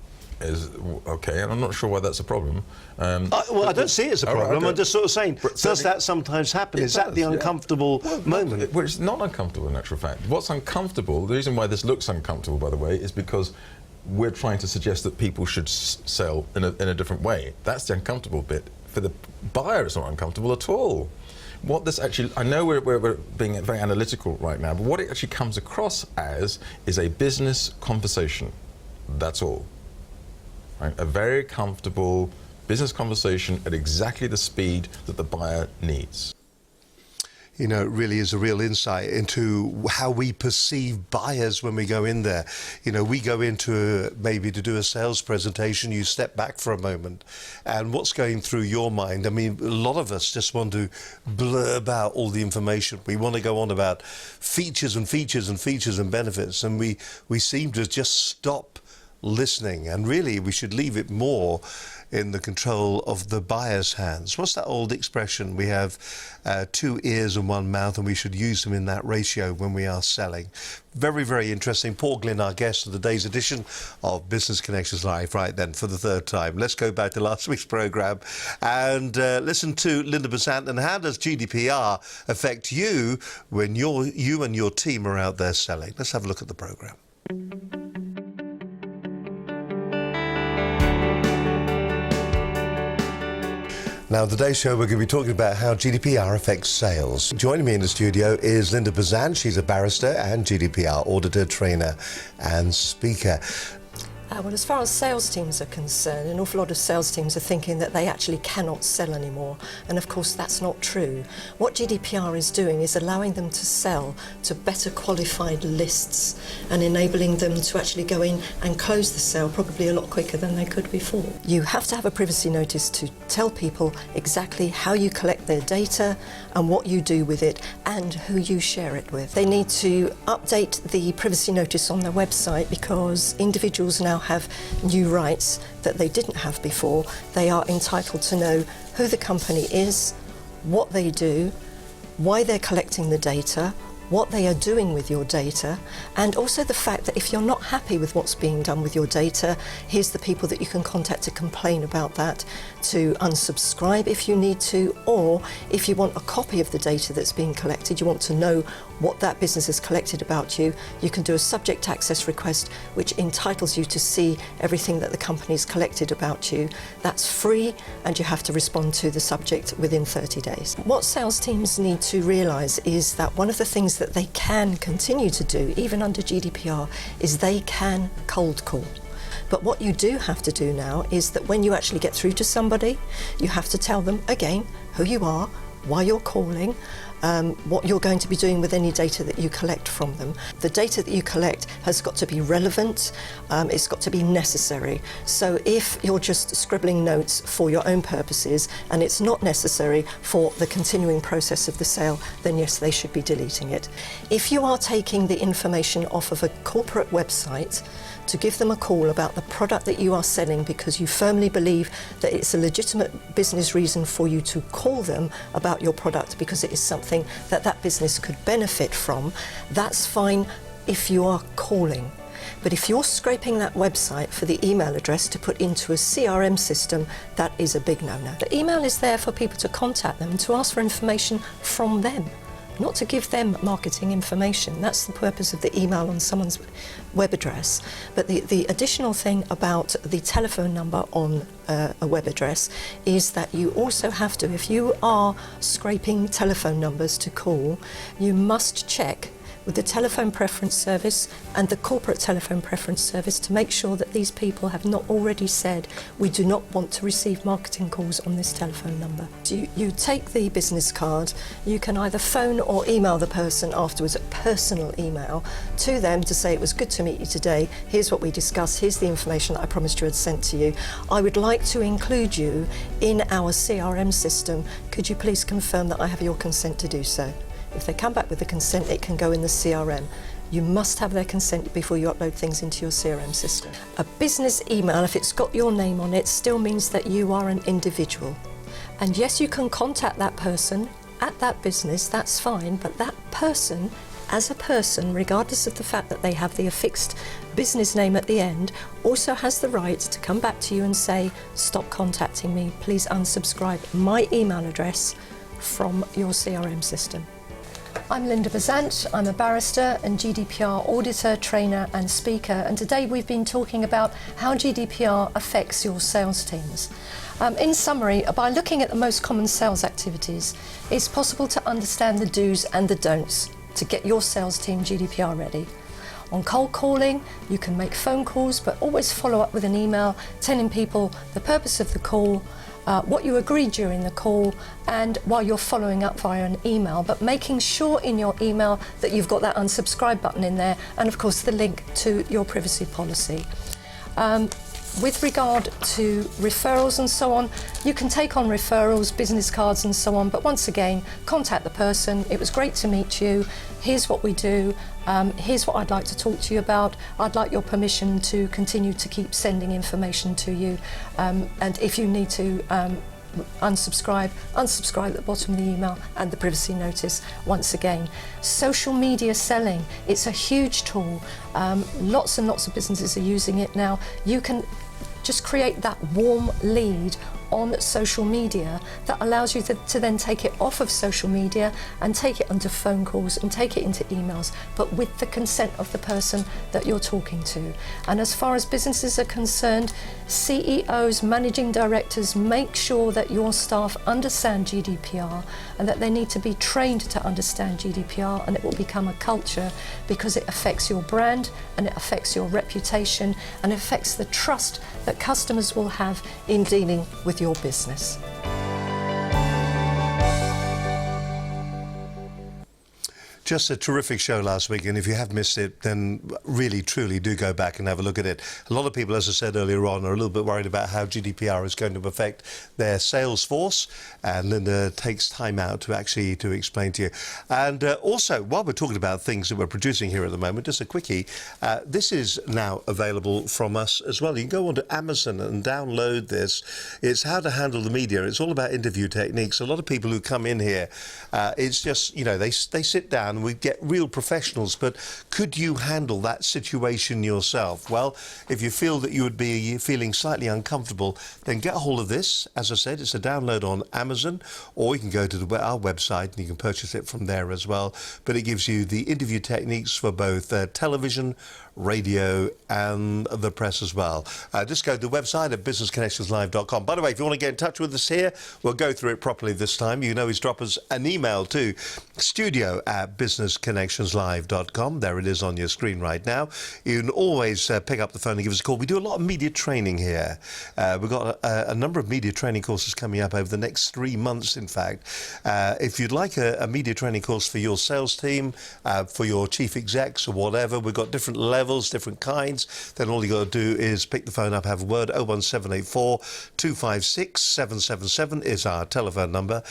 OK, and I'm not sure why that's a problem. Well, I don't see it as a problem. Right, okay. I'm just sort of saying, does that sometimes happen? Is that the uncomfortable moment? Well, it's not uncomfortable, in actual fact. What's uncomfortable, the reason why this looks uncomfortable, by the way, is because we're trying to suggest that people should sell in a different way. That's the uncomfortable bit. For the buyer, it's not uncomfortable at all. What this actually, I know we're being very analytical right now, but what it actually comes across as is a business conversation. That's all. Right? A very comfortable business conversation at exactly the speed that the buyer needs. You know, it really is a real insight into how we perceive buyers when we go in there. You know, we go into maybe to do a sales presentation, you step back for a moment, and what's going through your mind? I mean, a lot of us just want to blurb out all the information. We want to go on about features and features and features and benefits, and we seem to just stop listening, and really we should leave it more in the control of the buyer's hands. What's that old expression? We have 2 ears and 1 mouth, and we should use them in that ratio when we are selling. Very, very interesting. Paul Glynn, our guest of the day's edition of Business Connections Live. Right then, for the 3rd time, let's go back to last week's programme and listen to Linda Besant. And how does GDPR affect you when you and your team are out there selling? Let's have a look at the programme. Now, today's show, we're going to be talking about how GDPR affects sales. Joining me in the studio is Linda Besant. She's a barrister and GDPR auditor, trainer and speaker. Well, as far as sales teams are concerned, an awful lot of sales teams are thinking that they actually cannot sell anymore. And of course, that's not true. What GDPR is doing is allowing them to sell to better qualified lists and enabling them to actually go in and close the sale probably a lot quicker than they could before. You have to have a privacy notice to tell people exactly how you collect their data and what you do with it and who you share it with. They need to update the privacy notice on their website because individuals now have new rights that they didn't have before. They are entitled to know who the company is, what they do, why they're collecting the data, what they are doing with your data, and also the fact that if you're not happy with what's being done with your data, here's the people that you can contact to complain about that, to unsubscribe if you need to, or if you want a copy of the data that's being collected, you want to know what that business has collected about you, you can do a subject access request which entitles you to see everything that the company's collected about you. That's free and you have to respond to the subject within 30 days. What sales teams need to realise is that one of the things that they can continue to do, even under GDPR, is they can cold call. But what you do have to do now is that when you actually get through to somebody, you have to tell them again who you are, why you're calling, what you're going to be doing with any data that you collect from them. The data that you collect has got to be relevant, it's got to be necessary. So if you're just scribbling notes for your own purposes and it's not necessary for the continuing process of the sale, then yes, they should be deleting it. If you are taking the information off of a corporate website to give them a call about the product that you are selling because you firmly believe that it's a legitimate business reason for you to call them about your product because it is something that that business could benefit from, that's fine if you are calling. But if you're scraping that website for the email address to put into a CRM system, that is a big no-no. The email is there for people to contact them and to ask for information from them, not to give them marketing information. That's the purpose of the email on someone's web address. But the additional thing about the telephone number on a web address is that you also have to, if you are scraping telephone numbers to call, you must check with the telephone preference service and the corporate telephone preference service to make sure that these people have not already said, we do not want to receive marketing calls on this telephone number. You take the business card, you can either phone or email the person afterwards, a personal email to them to say, it was good to meet you today, here's what we discussed, here's the information that I promised you had sent to you. I would like to include you in our CRM system. Could you please confirm that I have your consent to do so? If they come back with the consent, it can go in the CRM. You must have their consent before you upload things into your CRM system. A business email, if it's got your name on it, still means that you are an individual. And yes, you can contact that person at that business, that's fine, but that person, as a person, regardless of the fact that they have the affixed business name at the end, also has the right to come back to you and say, stop contacting me, please unsubscribe my email address from your CRM system. I'm Linda Bazant, I'm a barrister and GDPR auditor, trainer and speaker, and today we've been talking about how GDPR affects your sales teams. In summary, by looking at the most common sales activities, it's possible to understand the do's and the don'ts to get your sales team GDPR ready. On cold calling, you can make phone calls, but always follow up with an email telling people the purpose of the call, what you agreed during the call, and while you're following up via an email, but making sure in your email that you've got that unsubscribe button in there, and of course the link to your privacy policy. With regard to referrals and so on, you can take on referrals, business cards and so on, but once again, contact the person. It was great to meet you. Here's what we do. Here's what I'd like to talk to you about. I'd like your permission to continue to keep sending information to you. And if you need to unsubscribe at the bottom of the email and the privacy notice once again. Social media selling, it's a huge tool. Lots and lots of businesses are using it now. You can just create that warm lead on social media that allows you to then take it off of social media and take it onto phone calls and take it into emails, but with the consent of the person that you're talking to. And as far as businesses are concerned, CEOs, managing directors, make sure that your staff understand GDPR and that they need to be trained to understand GDPR, and it will become a culture because it affects your brand and it affects your reputation and it affects the trust that customers will have in dealing with your business. Just a terrific show last week, and if you have missed it, then really, truly do go back and have a look at it. A lot of people, as I said earlier on, are a little bit worried about how GDPR is going to affect their sales force, and Linda takes time out to actually explain to you. And also, while we're talking about things that we're producing here at the moment, just a quickie, this is now available from us as well. You can go onto Amazon and download this. It's how to handle the media. It's all about interview techniques. A lot of people who come in here, it's just, you know, they sit down and we get real professionals, but could you handle that situation yourself? Well, if you feel that you would be feeling slightly uncomfortable, then get a hold of this. As I said, it's a download on Amazon, or you can go to our website and you can purchase it from there as well. But it gives you the interview techniques for both television, radio and the press as well. Just go to the website at businessconnectionslive.com. By the way, if you want to get in touch with us here, we'll go through it properly this time. You can always drop us an email to studio@businessconnectionslive.com. There it is on your screen right now. You can always pick up the phone and give us a call. We do a lot of media training here. We've got a number of media training courses coming up over the next 3 months, in fact. If you'd like a media training course for your sales team, for your chief execs or whatever, we've got different levels, different kinds, then all you got to do is pick the phone up, have a word. 01784 256 777 is our telephone number.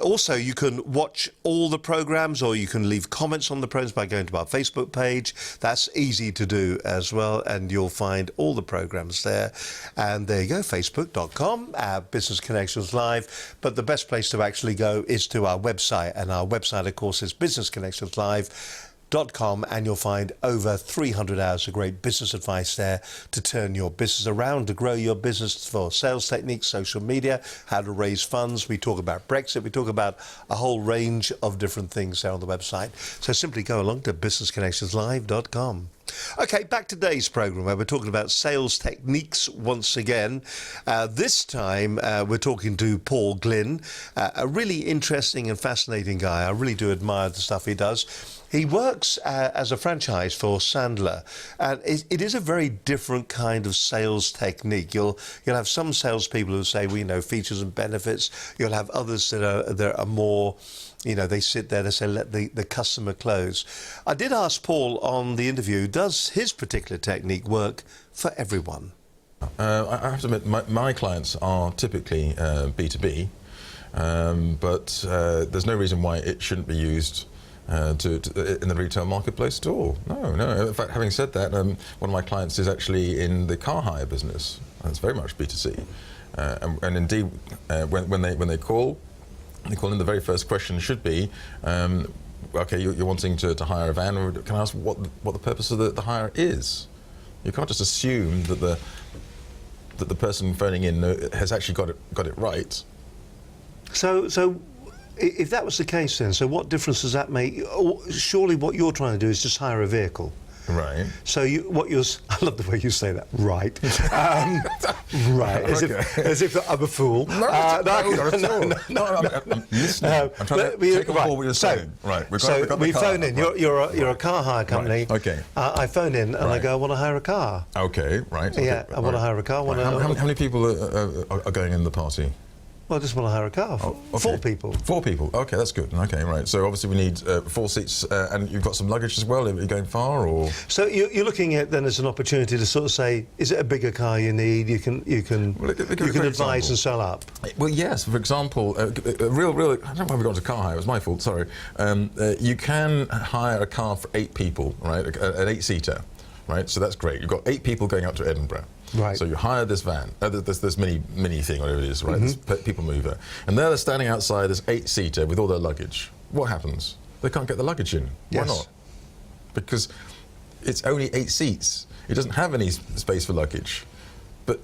Also, you can watch all the programmes, or you can leave comments on the programmes by going to our Facebook page. That's easy to do as well, and you'll find all the programmes there. And there you go, facebook.com, Business Connections Live. But the best place to actually go is to our website, and our website, of course, is businessconnectionslive.com, and you'll find over 300 hours of great business advice there to turn your business around, to grow your business, for sales techniques, social media, how to raise funds. We talk about Brexit. We talk about a whole range of different things there on the website. So simply go along to businessconnectionslive.com. Okay, back to today's programme, where we're talking about sales techniques once again. This time we're talking to Paul Glynn, a really interesting and fascinating guy. I really do admire the stuff he does. He works as a franchise for Sandler, and it is a very different kind of sales technique. You'll have some salespeople who say, we know features and benefits. You'll have others that are more, they sit there, they say, let the customer close. I did ask Paul on the interview, does his particular technique work for everyone? I have to admit, my clients are typically B2B, but there's no reason why it shouldn't be used in the retail marketplace at all. No. In fact, having said that, one of my clients is actually in the car hire business. It's very much B2C, and indeed, when they call in, the very first question should be, okay, you're wanting to hire a van. Can I ask what the purpose of the hire is? You can't just assume that the person phoning in has actually got it right. So if that was the case then, so what difference does that make? Surely what you're trying to do is just hire a vehicle. Right. So I love the way you say that. Right. Right. As if I'm a fool. No, I'm listening. I'm trying to take on board what you're saying. Right. We phone in. You're a car hire company. Right. Okay. I phone in and I go, I want to hire a car. Okay. Right. Yeah. I want to hire a car. How many people are going in the party? Well, I just want to hire a car. Oh, okay. 4 people. 4 people. Okay, that's good. Okay, right. So obviously we need 4 seats, and you've got some luggage as well. Are you going far, or? So you're looking at then as an opportunity to sort of say, is it a bigger car you need? You can advise and sell up. Well, yes. For example, I don't know why we got into car hire. It was my fault. Sorry. You can hire a car for 8 people, right? An 8-seater, right? So that's great. You've got 8 people going out to Edinburgh. Right. So you hire this van, this mini thing, whatever it is, right? This people mover, and they're standing outside this 8-seater with all their luggage. What happens? They can't get the luggage in. Yes. Why not? Because it's only 8 seats. It doesn't have any space for luggage. But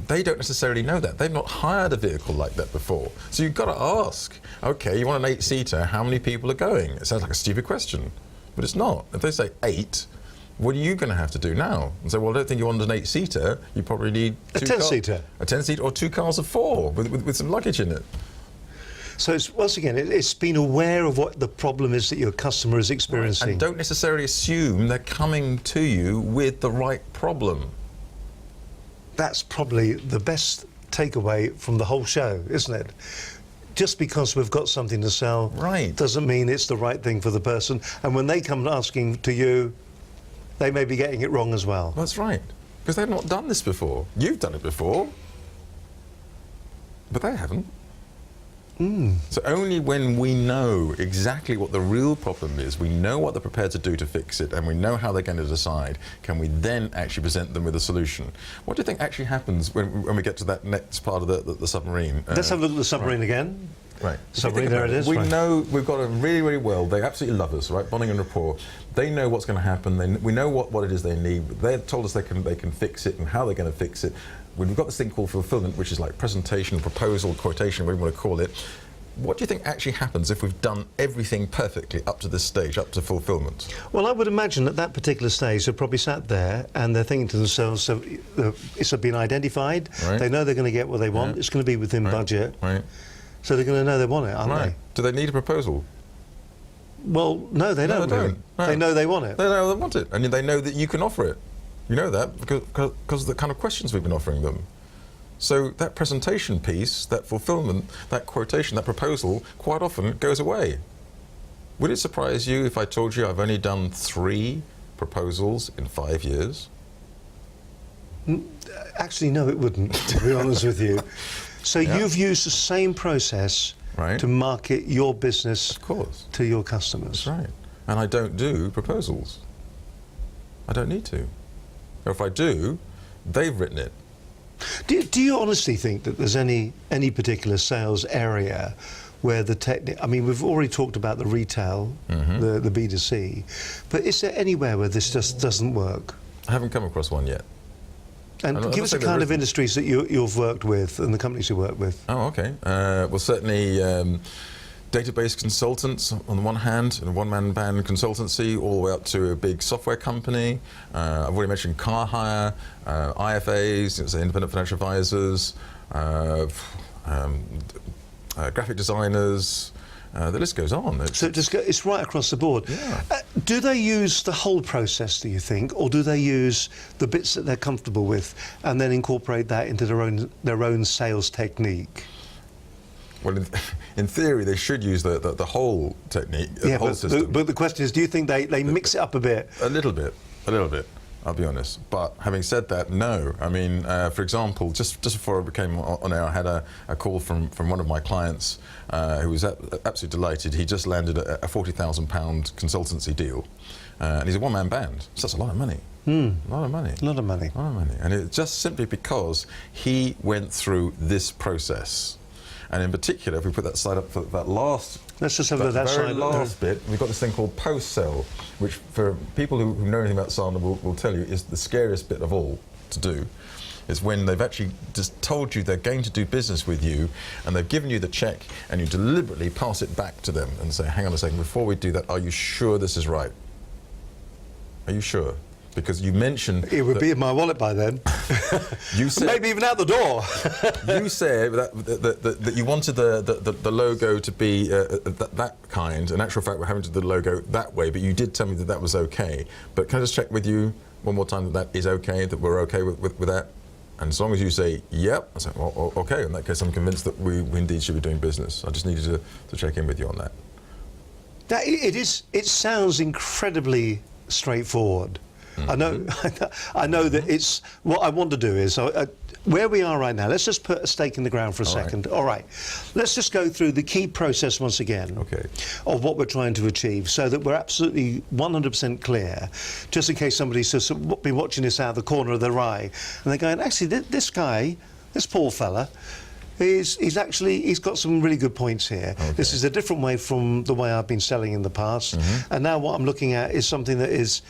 they don't necessarily know that. They've not hired a vehicle like that before. So you've got to ask, okay, you want an 8-seater, how many people are going? It sounds like a stupid question, but it's not. If they say 8, what are you going to have to do now? And say, well, I don't think you want an 8-seater. You probably need a 10-seater. A 10-seater or 2 cars of 4 with some luggage in it. So once again, it's been aware of what the problem is that your customer is experiencing. And don't necessarily assume they're coming to you with the right problem. That's probably the best takeaway from the whole show, isn't it? Just because we've got something to sell doesn't mean it's the right thing for the person. And when they come asking to you, they may be getting it wrong as well. That's right, because they've not done this before. You've done it before, but they haven't. So only when we know exactly what the real problem is, we know what they're prepared to do to fix it, and we know how they're going to decide, can we then actually present them with a solution. What do you think actually happens when we get to that next part of the submarine? Let's have a look at the submarine again. Right. Submarine, there it is. We know we've got them really, really well. They absolutely love us, right? Bonding and rapport. They know what's going to happen. We know what it is they need. They've told us they can fix it and how they're going to fix it. We've got this thing called fulfillment, which is like presentation, proposal, quotation, whatever you want to call it. what do you think actually happens if we've done everything perfectly up to this stage, up to fulfillment? Well, I would imagine at that particular stage they're probably sat there and they're thinking to themselves, so it's been identified, Right. they know they're going to get what they want, Yeah. it's going to be within budget, Right. so they're going to know they want it, aren't Right. Do they need a proposal? they? Well, no, they don't. they really. don't. No. They know they want it. They know they want it, and they know that you can offer it. You know that because of the kind of questions we've been offering them. So that presentation piece, that fulfillment, that quotation, that proposal, quite often goes away. Would it surprise you if I told you I've only done 3 proposals in 5 years? Actually, no, it wouldn't, to be honest with you. So Yeah. you've used the same process Right. to market your business Of course. to your customers. That's right. And I don't do proposals. I don't need to. Or if I do, they've written it. Do you honestly think that there's any particular sales area where the technique? I mean, we've already talked about the retail, the B2C, but is there anywhere where this just doesn't work? I haven't come across one yet. And I'm not give us the saying there kind of isn't. industries that you've worked with and the companies you work with. Oh, okay. Well, certainly database consultants on the one hand, and a one-man band consultancy, all the way up to a big software company. I've already mentioned car hire, IFAs, so independent financial advisors, graphic designers. The list goes on. So it's right across the board. Yeah. Do they use the whole process, do you think, or do they use the bits that they're comfortable with and then incorporate that into their own sales technique? Well, in theory, they should use the whole technique, the whole system. But the question is, do you think they mix it up a bit? A little bit. I'll be honest. But having said that, no. I mean, for example, just before I came on air, I had a call from one of my clients who was absolutely delighted. He just landed a £40,000 consultancy deal, and he's a one-man band. So that's a lot of money. A lot of money. A lot of money. A lot of money. And it's just simply because he went through this process. And in particular, if we put that slide up for that last, Let's just have that very slide. last bit, we've got this thing called post-sale, which for people who know anything about Sana will tell you is the scariest bit of all to do. Is when they've actually just told you they're going to do business with you, and they've given you the check, and you deliberately pass it back to them and say, hang on a second, before we do that, are you sure this is right? Are you sure? Because you mentioned... It would be in my wallet by then. You said, maybe even out the door. You said that you wanted the logo to be that kind. In actual fact, we're having to do the logo that way, but you did tell me that that was okay. But can I just check with you one more time that that is okay, that we're okay with that? And as long as you say, yep, I say, well, okay, in that case, I'm convinced that we indeed should be doing business. I just needed to check in with you on that. It sounds incredibly straightforward. I know that it's what I want to do is where we are right now. Let's just put a stake in the ground for a second. All right, let's just go through the key process once again. Okay. Of what we're trying to achieve, so that we're absolutely 100% clear. Just in case somebody's just been watching this out of the corner of their eye, and they're going, actually, this guy, this poor fella. He's got some really good points here. Okay. This is a different way from the way I've been selling in the past, and now what I'm looking at is something that is,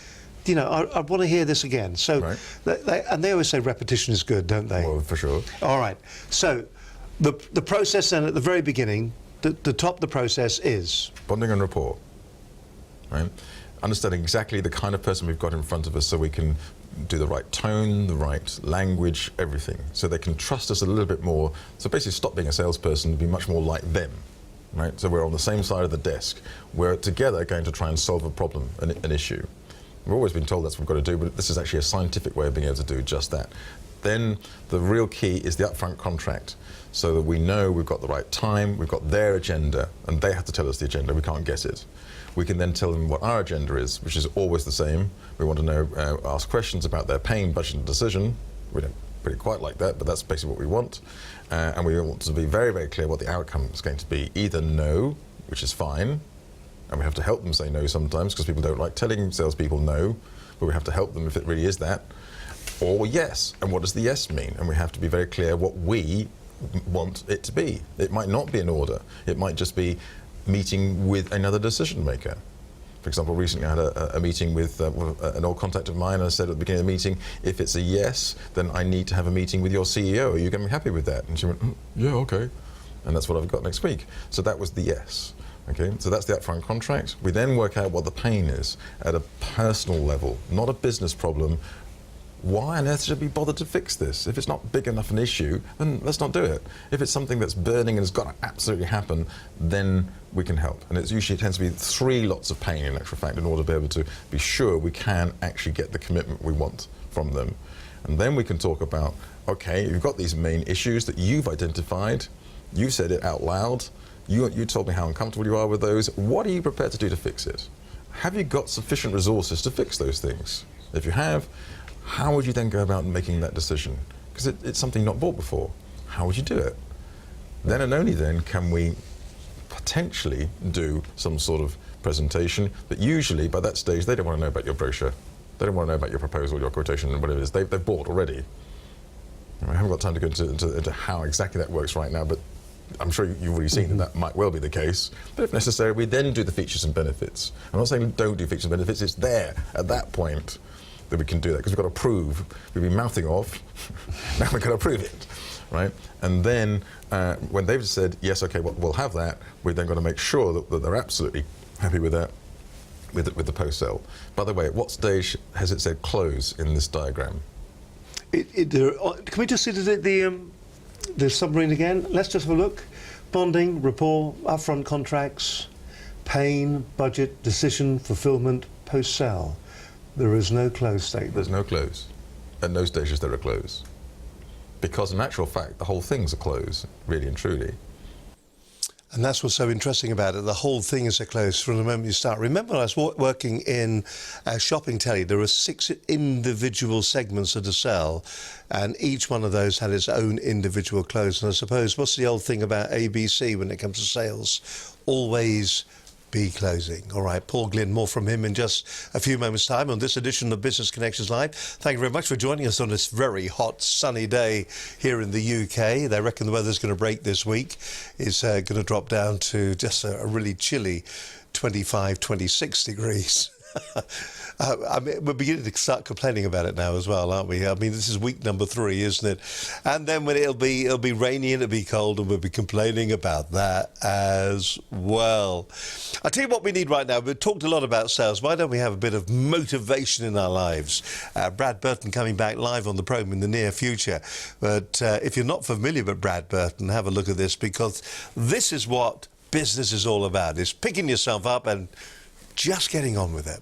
you know, I want to hear this again. So, right. and they always say repetition is good, don't they? Well, for sure. All right. So, the process then at the very beginning, the top of the process is Bonding and rapport, right? Understanding exactly the kind of person we've got in front of us, so we can do the right tone, the right language, everything, so they can trust us a little bit more. So basically, stop being a salesperson and be much more like them, right? So we're on the same side of the desk. We're together going to try and solve a problem, an issue. We've always been told that's what we've got to do, but this is actually a scientific way of being able to do just that. Then the real key is the upfront contract, so that we know we've got the right time, we've got their agenda, and they have to tell us the agenda, we can't guess it. We can then tell them what our agenda is, which is always the same. We want to know, ask questions about their pain, budget and decision. We don't really quite like that, but that's basically what we want. And we want to be very, very clear what the outcome is going to be. Either no, which is fine, and we have to help them say no sometimes, because people don't like telling salespeople no, but we have to help them if it really is that. Or yes, and what does the yes mean? And we have to be very clear what we want it to be. It might not be an order. It might just be meeting with another decision maker. For example, recently I had a meeting with an old contact of mine, and I said at the beginning of the meeting, if it's a yes, then I need to have a meeting with your CEO. Are you going to be happy with that? And she went, yeah, okay. And that's what I've got next week. So that was the yes. Okay, so that's the upfront contract. We then work out what the pain is at a personal level, not a business problem. Why on earth should we bother to fix this? If it's not big enough an issue, then let's not do it. If it's something that's burning and has got to absolutely happen, then we can help. And it usually tends to be 3 lots of pain, in actual fact, in order to be able to be sure we can actually get the commitment we want from them. And then we can talk about, okay, you've got these main issues that you've identified, you've said it out loud, you told me how uncomfortable you are with those. What are you prepared to do to fix it? Have you got sufficient resources to fix those things? If you have, how would you then go about making that decision? Because it's something not bought before. How would you do it? Then and only then can we potentially do some sort of presentation, but usually by that stage they don't want to know about your brochure. They don't want to know about your proposal, your quotation, and whatever it is. They've bought already. I haven't got time to go into how exactly that works right now, but I'm sure you've already seen that might well be the case. But if necessary, we then do the features and benefits. I'm not saying don't do features and benefits, it's there at that point that we can do that, because we've got to prove, we've been mouthing off, now we've got to prove it, right? And then when they've said, yes, okay, we'll have that, we've then got to make sure that they're absolutely happy with that, with the post-sale. By the way, at what stage has it said close in this diagram? Can we just see the submarine again? Let's just have a look. Bonding, rapport, upfront contracts, pain, budget, decision, fulfillment, post-sale. There is no close statement. There's no close. At no stages there are close. Because in actual fact, the whole thing's a close, really and truly. And that's what's so interesting about it. The whole thing is a close from the moment you start. Remember, when I was working in shopping telly, there were 6 individual segments of the sell, and each one of those had its own individual close. And I suppose, what's the old thing about ABC when it comes to sales? Always be closing. All right, Paul Glynn, more from him in just a few moments' time on this edition of Business Connections Live. Thank you very much for joining us on this very hot, sunny day here in the UK. They reckon the weather's going to break this week. It's going to drop down to just a really chilly 25, 26 degrees. I mean, we're beginning to start complaining about it now as well, aren't we? I mean, this is week number 3, isn't it? And then when it'll be rainy and it'll be cold, and we'll be complaining about that as well. I tell you what we need right now. We've talked a lot about sales. Why don't we have a bit of motivation in our lives? Brad Burton coming back live on the programme in the near future. But if you're not familiar with Brad Burton, have a look at this, because this is what business is all about. It's picking yourself up and just getting on with it.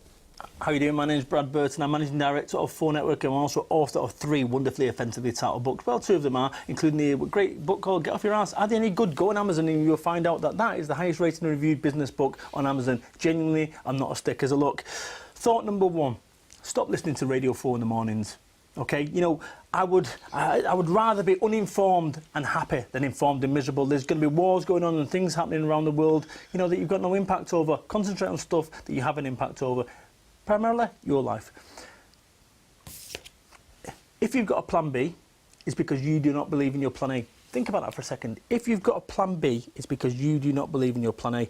How are you doing? My name is Brad Burton. I'm Managing Director of 4 Network, and I'm also author of 3 wonderfully offensively titled books. Well, 2 of them are, including the great book called Get Off Your Ass. Are they any good? Go on Amazon and you'll find out that that is the highest rated and reviewed business book on Amazon. Genuinely, I'm not a stick as a look. Thought number 1, stop listening to Radio 4 in the mornings. Okay, you know, I would rather be uninformed and happy than informed and miserable. There's going to be wars going on and things happening around the world, you know, that you've got no impact over. Concentrate on stuff that you have an impact over. Primarily, your life. If you've got a plan B, it's because you do not believe in your plan A. Think about that for a second. If you've got a plan B, it's because you do not believe in your plan A.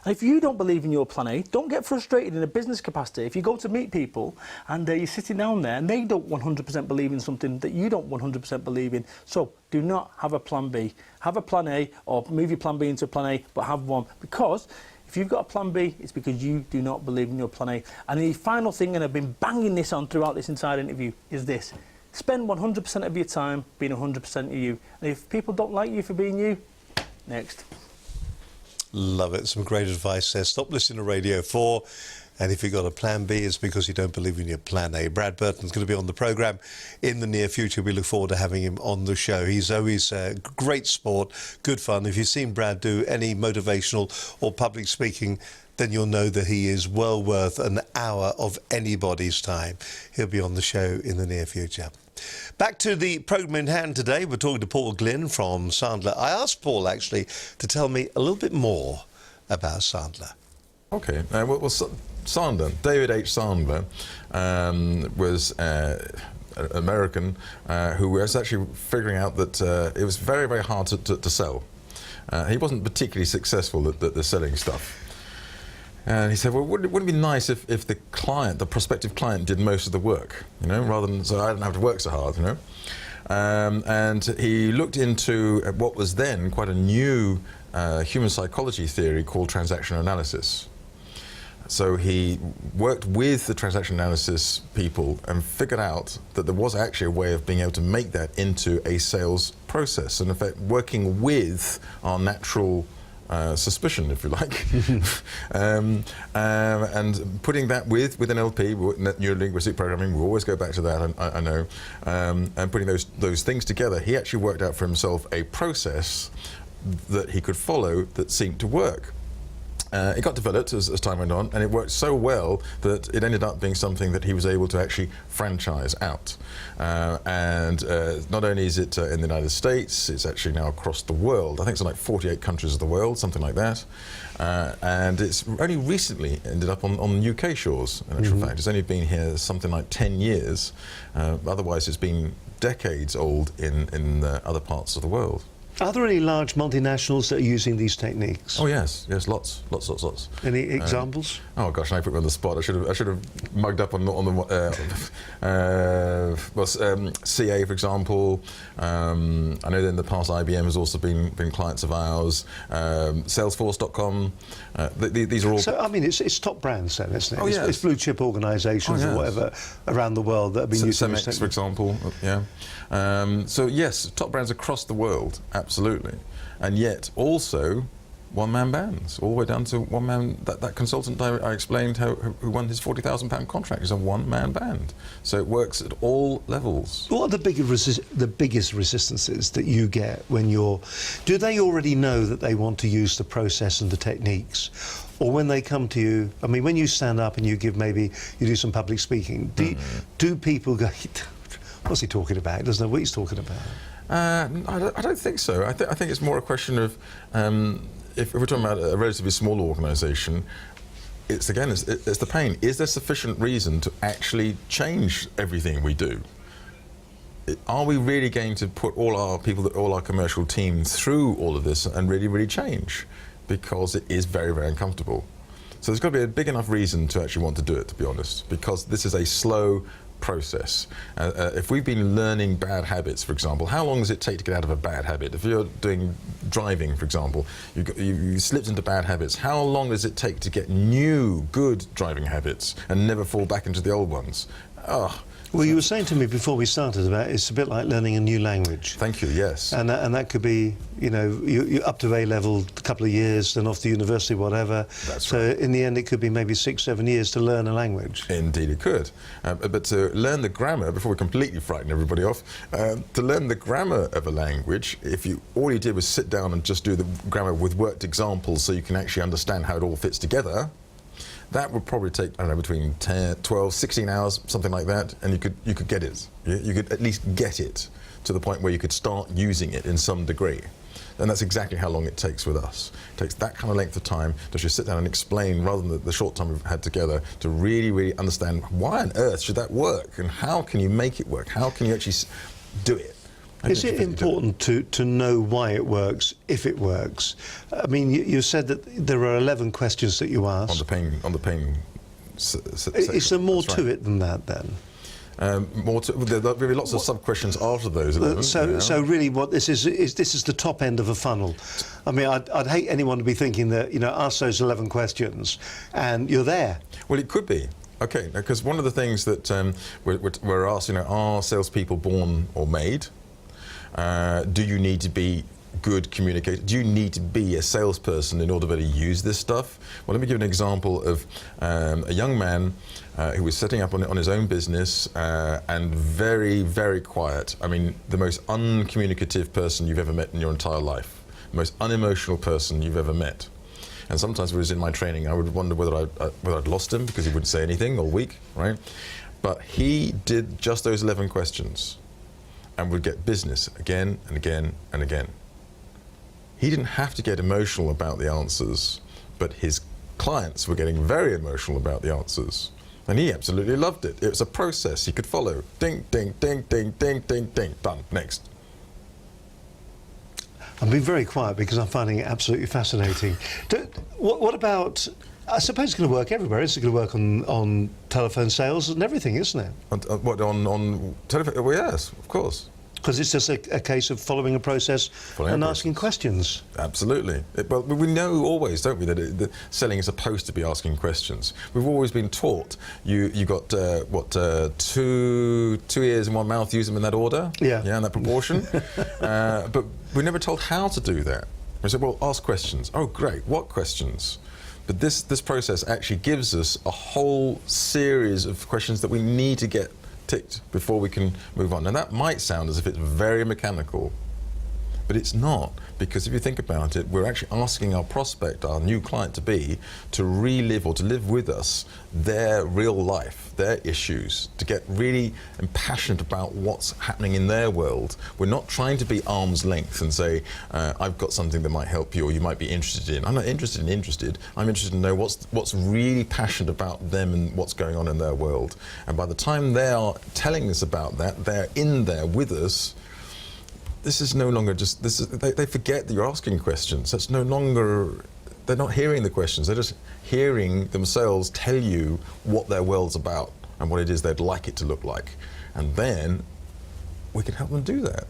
And if you don't believe in your plan A, don't get frustrated in a business capacity. If you go to meet people and you're sitting down there and they don't 100% believe in something that you don't 100% believe in, so do not have a plan B. Have a plan A, or move your plan B into a plan A, but have one. Because if you've got a plan B, it's because you do not believe in your plan A. And the final thing, and I've been banging this on throughout this entire interview, is this. Spend 100% of your time being 100% of you. And if people don't like you for being you, next. Love it. Some great advice there. Stop listening to Radio 4. And if you've got a plan B, it's because you don't believe in your plan A. Brad Burton's going to be on the programme in the near future. We look forward to having him on the show. He's always great sport, good fun. If you've seen Brad do any motivational or public speaking, then you'll know that he is well worth an hour of anybody's time. He'll be on the show in the near future. Back to the programme in hand today. We're talking to Paul Glynn from Sandler. I asked Paul, actually, to tell me a little bit more about Sandler. Okay. Well, Sandler, David H. Sandler, was an American who was actually figuring out that it was very, very hard to sell. He wasn't particularly successful at the selling stuff. And he said, well, wouldn't it be nice if the client, the prospective client, did most of the work, you know, rather than, so I didn't have to work so hard, you know. And he looked into what was then quite a new human psychology theory called transaction analysis. So he worked with the transaction analysis people and figured out that there was actually a way of being able to make that into a sales process. And in fact, working with our natural suspicion, if you like, and putting that with NLP, neuro-linguistic programming, we always go back to that, I know, and putting those things together, he actually worked out for himself a process that he could follow that seemed to work. It got developed as time went on, and it worked so well that it ended up being something that he was able to actually franchise out. And not only is it in the United States, it's actually now across the world. I think it's in like 48 countries of the world, something like that. And it's only recently ended up on UK shores, in actual fact. It's only been here something like 10 years. Otherwise, it's been decades old in other parts of the world. Are there any large multinationals that are using these techniques? Oh yes, lots. Any examples? Oh gosh, now you put me on the spot. I should have mugged up on the CA, for example. I know that in the past IBM has also been clients of ours. Salesforce.com. These are all. So I mean, it's top brands then, isn't it? Oh, yes. It's blue chip organisations or whatever around the world that have been using this technique. For example, yeah. So yes, top brands across the world, absolutely, and yet also one-man bands, all the way down to one-man. That consultant I explained who won his £40,000 contract is a one-man band. So it works at all levels. What are the biggest resistances that you get when you're? Do they already know that they want to use the process and the techniques? Or when they come to you, I mean, when you stand up and you do some public speaking, do people go, what's he talking about? He doesn't know what he's talking about. I don't think so. I think it's more a question of, if we're talking about a relatively small organisation, it's the pain. Is there sufficient reason to actually change everything we do? Are we really going to put all our commercial team through all of this and really change? Because it is very, very uncomfortable. So there's got to be a big enough reason to actually want to do it, to be honest, because this is a slow process. If we've been learning bad habits, for example, how long does it take to get out of a bad habit? If you're doing driving, for example, you slipped into bad habits, how long does it take to get new, good driving habits and never fall back into the old ones? Well, you were saying to me before we started about it's a bit like learning a new language. Thank you, yes. And that could be, you're up to A level a couple of years, then off to university, whatever. That's so right. In the end, it could be maybe 6-7 years to learn a language. Indeed it could. But to learn the grammar, before we completely frighten everybody off, to learn the grammar of a language, if all you did was sit down and just do the grammar with worked examples so you can actually understand how it all fits together, that would probably take, I don't know, between 10, 12, 16 hours, something like that, and you could get it. You could at least get it to the point where you could start using it in some degree. And that's exactly how long it takes with us. It takes that kind of length of time to just sit down and explain, rather than the short time we've had together, to really understand why on earth should that work, and how can you make it work? How can you actually do it? Is it important to know why it works, if it works? I mean, you said that there are 11 questions that you ask. On the pain section. Is there more to it than that, then? There'll be lots of sub-questions after those 11. So really what this is the top end of a funnel. I mean, I'd hate anyone to be thinking that, ask those 11 questions and you're there. Well, it could be. Okay, because one of the things that we're asked, are salespeople born or made? Do you need to be good communicator? Do you need to be a salesperson in order to be able to use this stuff? Well, let me give an example of a young man who was setting up on his own business and very, very quiet. I mean, the most uncommunicative person you've ever met in your entire life. The most unemotional person you've ever met. And sometimes when he was in my training, I would wonder whether I'd lost him because he wouldn't say anything all week, right? But he did just those 11 questions and would get business again and again and again. He didn't have to get emotional about the answers, but his clients were getting very emotional about the answers. And he absolutely loved it. It was a process he could follow. Ding, ding, ding, ding, ding, ding, ding. Done. Next. I'm being very quiet because I'm finding it absolutely fascinating. What about, I suppose it's going to work everywhere. It's going to work on telephone sales and everything, isn't it? On telephone? Well, yes, of course. Because it's just a case of following a process and asking questions. Absolutely. Well, we know always, don't we, that selling is supposed to be asking questions. We've always been taught you got two ears and one mouth, use them in that order. Yeah. Yeah, in that proportion. But we're never told how to do that. We said, well, ask questions. Oh, great. What questions? But this process actually gives us a whole series of questions that we need to get ticked before we can move on. And that might sound as if it's very mechanical, but it's not, because if you think about it, we're actually asking our prospect, our new client to relive or to live with us their real life, their issues, to get really impassioned about what's happening in their world. We're not trying to be arm's length and say, I've got something that might help you or you might be interested in. I'm not interested in interested. I'm interested to know what's really passionate about them and what's going on in their world. And by the time they are telling us about that, they're in there with us. This is no longer just, they forget that you're asking questions. That's no longer, they're not hearing the questions, they're just hearing themselves tell you what their world's about and what it is they'd like it to look like. And then we can help them do that.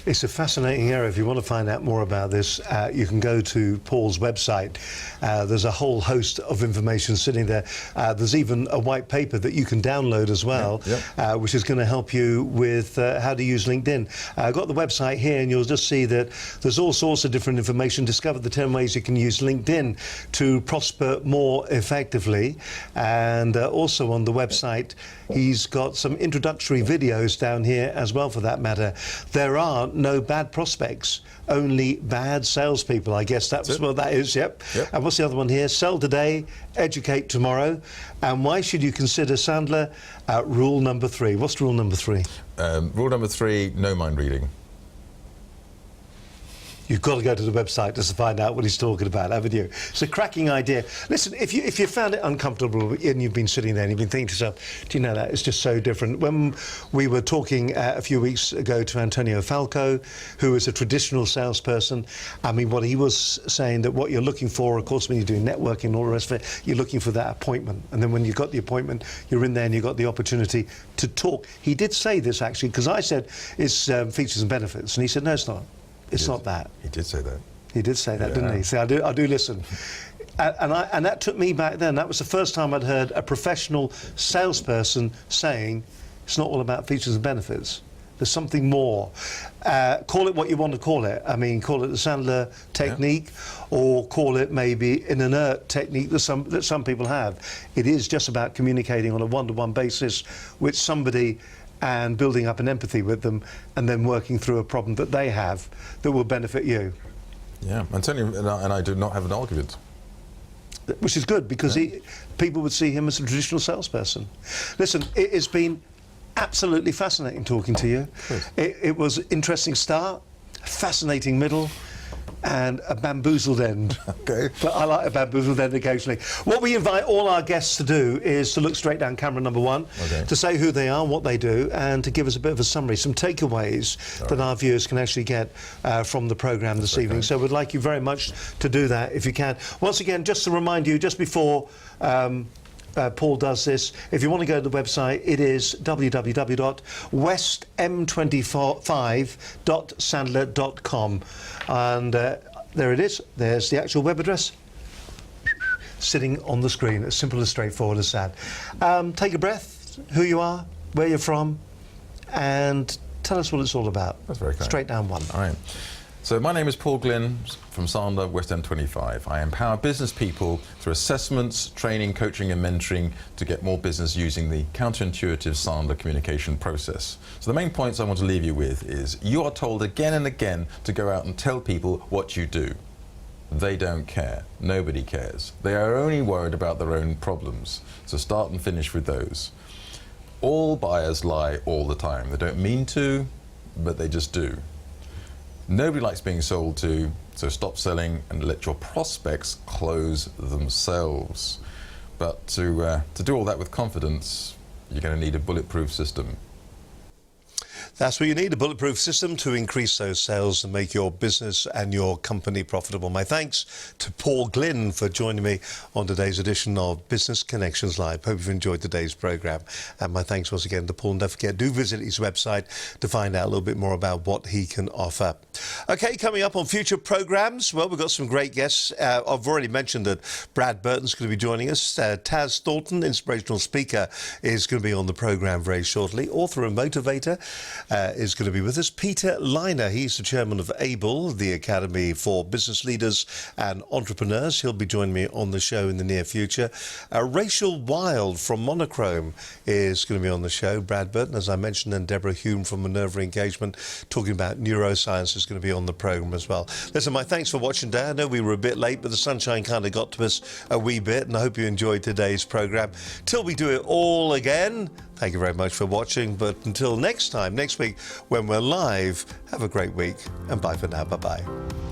It's a fascinating area. If you want to find out more about this, you can go to Paul's website. There's a whole host of information sitting there. There's even a white paper that you can download as well, which is going to help you with how to use LinkedIn. I've got the website here, and you'll just see that there's all sorts of different information. Discover the 10 ways you can use LinkedIn to prosper more effectively. And also on the website, he's got some introductory videos down here as well, for that matter. There are no bad prospects, only bad salespeople. I guess that's what that is. Yep. And what's the other one here? Sell today, educate tomorrow. And why should you consider Sandler? Rule number 3. What's rule number 3? Rule number 3: no mind reading. You've got to go to the website just to find out what he's talking about, haven't you? It's a cracking idea. Listen, if you found it uncomfortable and you've been sitting there and you've been thinking to yourself, do you know that? It's just so different. When we were talking a few weeks ago to Antonio Falco, who is a traditional salesperson, I mean, what he was saying, that what you're looking for, of course, when you're doing networking and all the rest of it, you're looking for that appointment. And then when you've got the appointment, you're in there and you've got the opportunity to talk. He did say this, actually, because I said it's features and benefits. And he said, no, it's not. It's not that. He did say that. He did say that, didn't he? See, I do listen. And that took me back then. That was the first time I'd heard a professional salesperson saying it's not all about features and benefits. There's something more. Call it what you want to call it. I mean, call it the Sandler technique, or call it maybe an inert technique that some people have. It is just about communicating on a one-to-one basis with somebody and building up an empathy with them, and then working through a problem that they have that will benefit you. Yeah, Antonio and I do not have an argument. Which is good, because people would see him as a traditional salesperson. Listen, it has been absolutely fascinating talking to you. It was an interesting start, fascinating middle, and a bamboozled end. Okay. But I like a bamboozled end occasionally. What we invite all our guests to do is to look straight down camera number 1, to say who they are, what they do, and to give us a bit of a summary, some takeaways that our viewers can actually get from the programme this evening. So we'd like you very much to do that if you can. Once again, just to remind you, just before Paul does this, if you want to go to the website, it is www.westm25.sandler.com, and there it is. There's the actual web address sitting on the screen. As simple, as straightforward as that. Take a breath, who you are, where you're from, and tell us what it's all about. That's very kind. Straight down one. All right. So my name is Paul Glynn from Sandler, West M25. I empower business people through assessments, training, coaching and mentoring to get more business using the counterintuitive Sandler communication process. So the main points I want to leave you with is, you are told again and again to go out and tell people what you do. They don't care. Nobody cares. They are only worried about their own problems. So start and finish with those. All buyers lie all the time. They don't mean to, but they just do. Nobody likes being sold to, so stop selling and let your prospects close themselves. But to do all that with confidence, you're going to need a bulletproof system. That's what you need, a bulletproof system to increase those sales and make your business and your company profitable. My thanks to Paul Glynn for joining me on today's edition of Business Connections Live. Hope you've enjoyed today's programme. And my thanks once again to Paul. And don't forget, do visit his website to find out a little bit more about what he can offer. OK, coming up on future programmes, well, we've got some great guests. I've already mentioned that Brad Burton's going to be joining us. Taz Thornton, inspirational speaker, is going to be on the programme very shortly. Author and motivator is going to be with us. Peter Liner, he's the chairman of ABLE, the Academy for Business Leaders and Entrepreneurs. He'll be joining me on the show in the near future. Rachel Wild from Monochrome is going to be on the show. Brad Burton, as I mentioned, and Deborah Hume from Minerva Engagement, talking about neuroscience, is going to be on the programme as well. Listen, my thanks for watching today. I know we were a bit late, but the sunshine kind of got to us a wee bit, and I hope you enjoyed today's programme. Till we do it all again, thank you very much for watching. But until next time, next week, when we're live, have a great week, and bye for now. Bye-bye.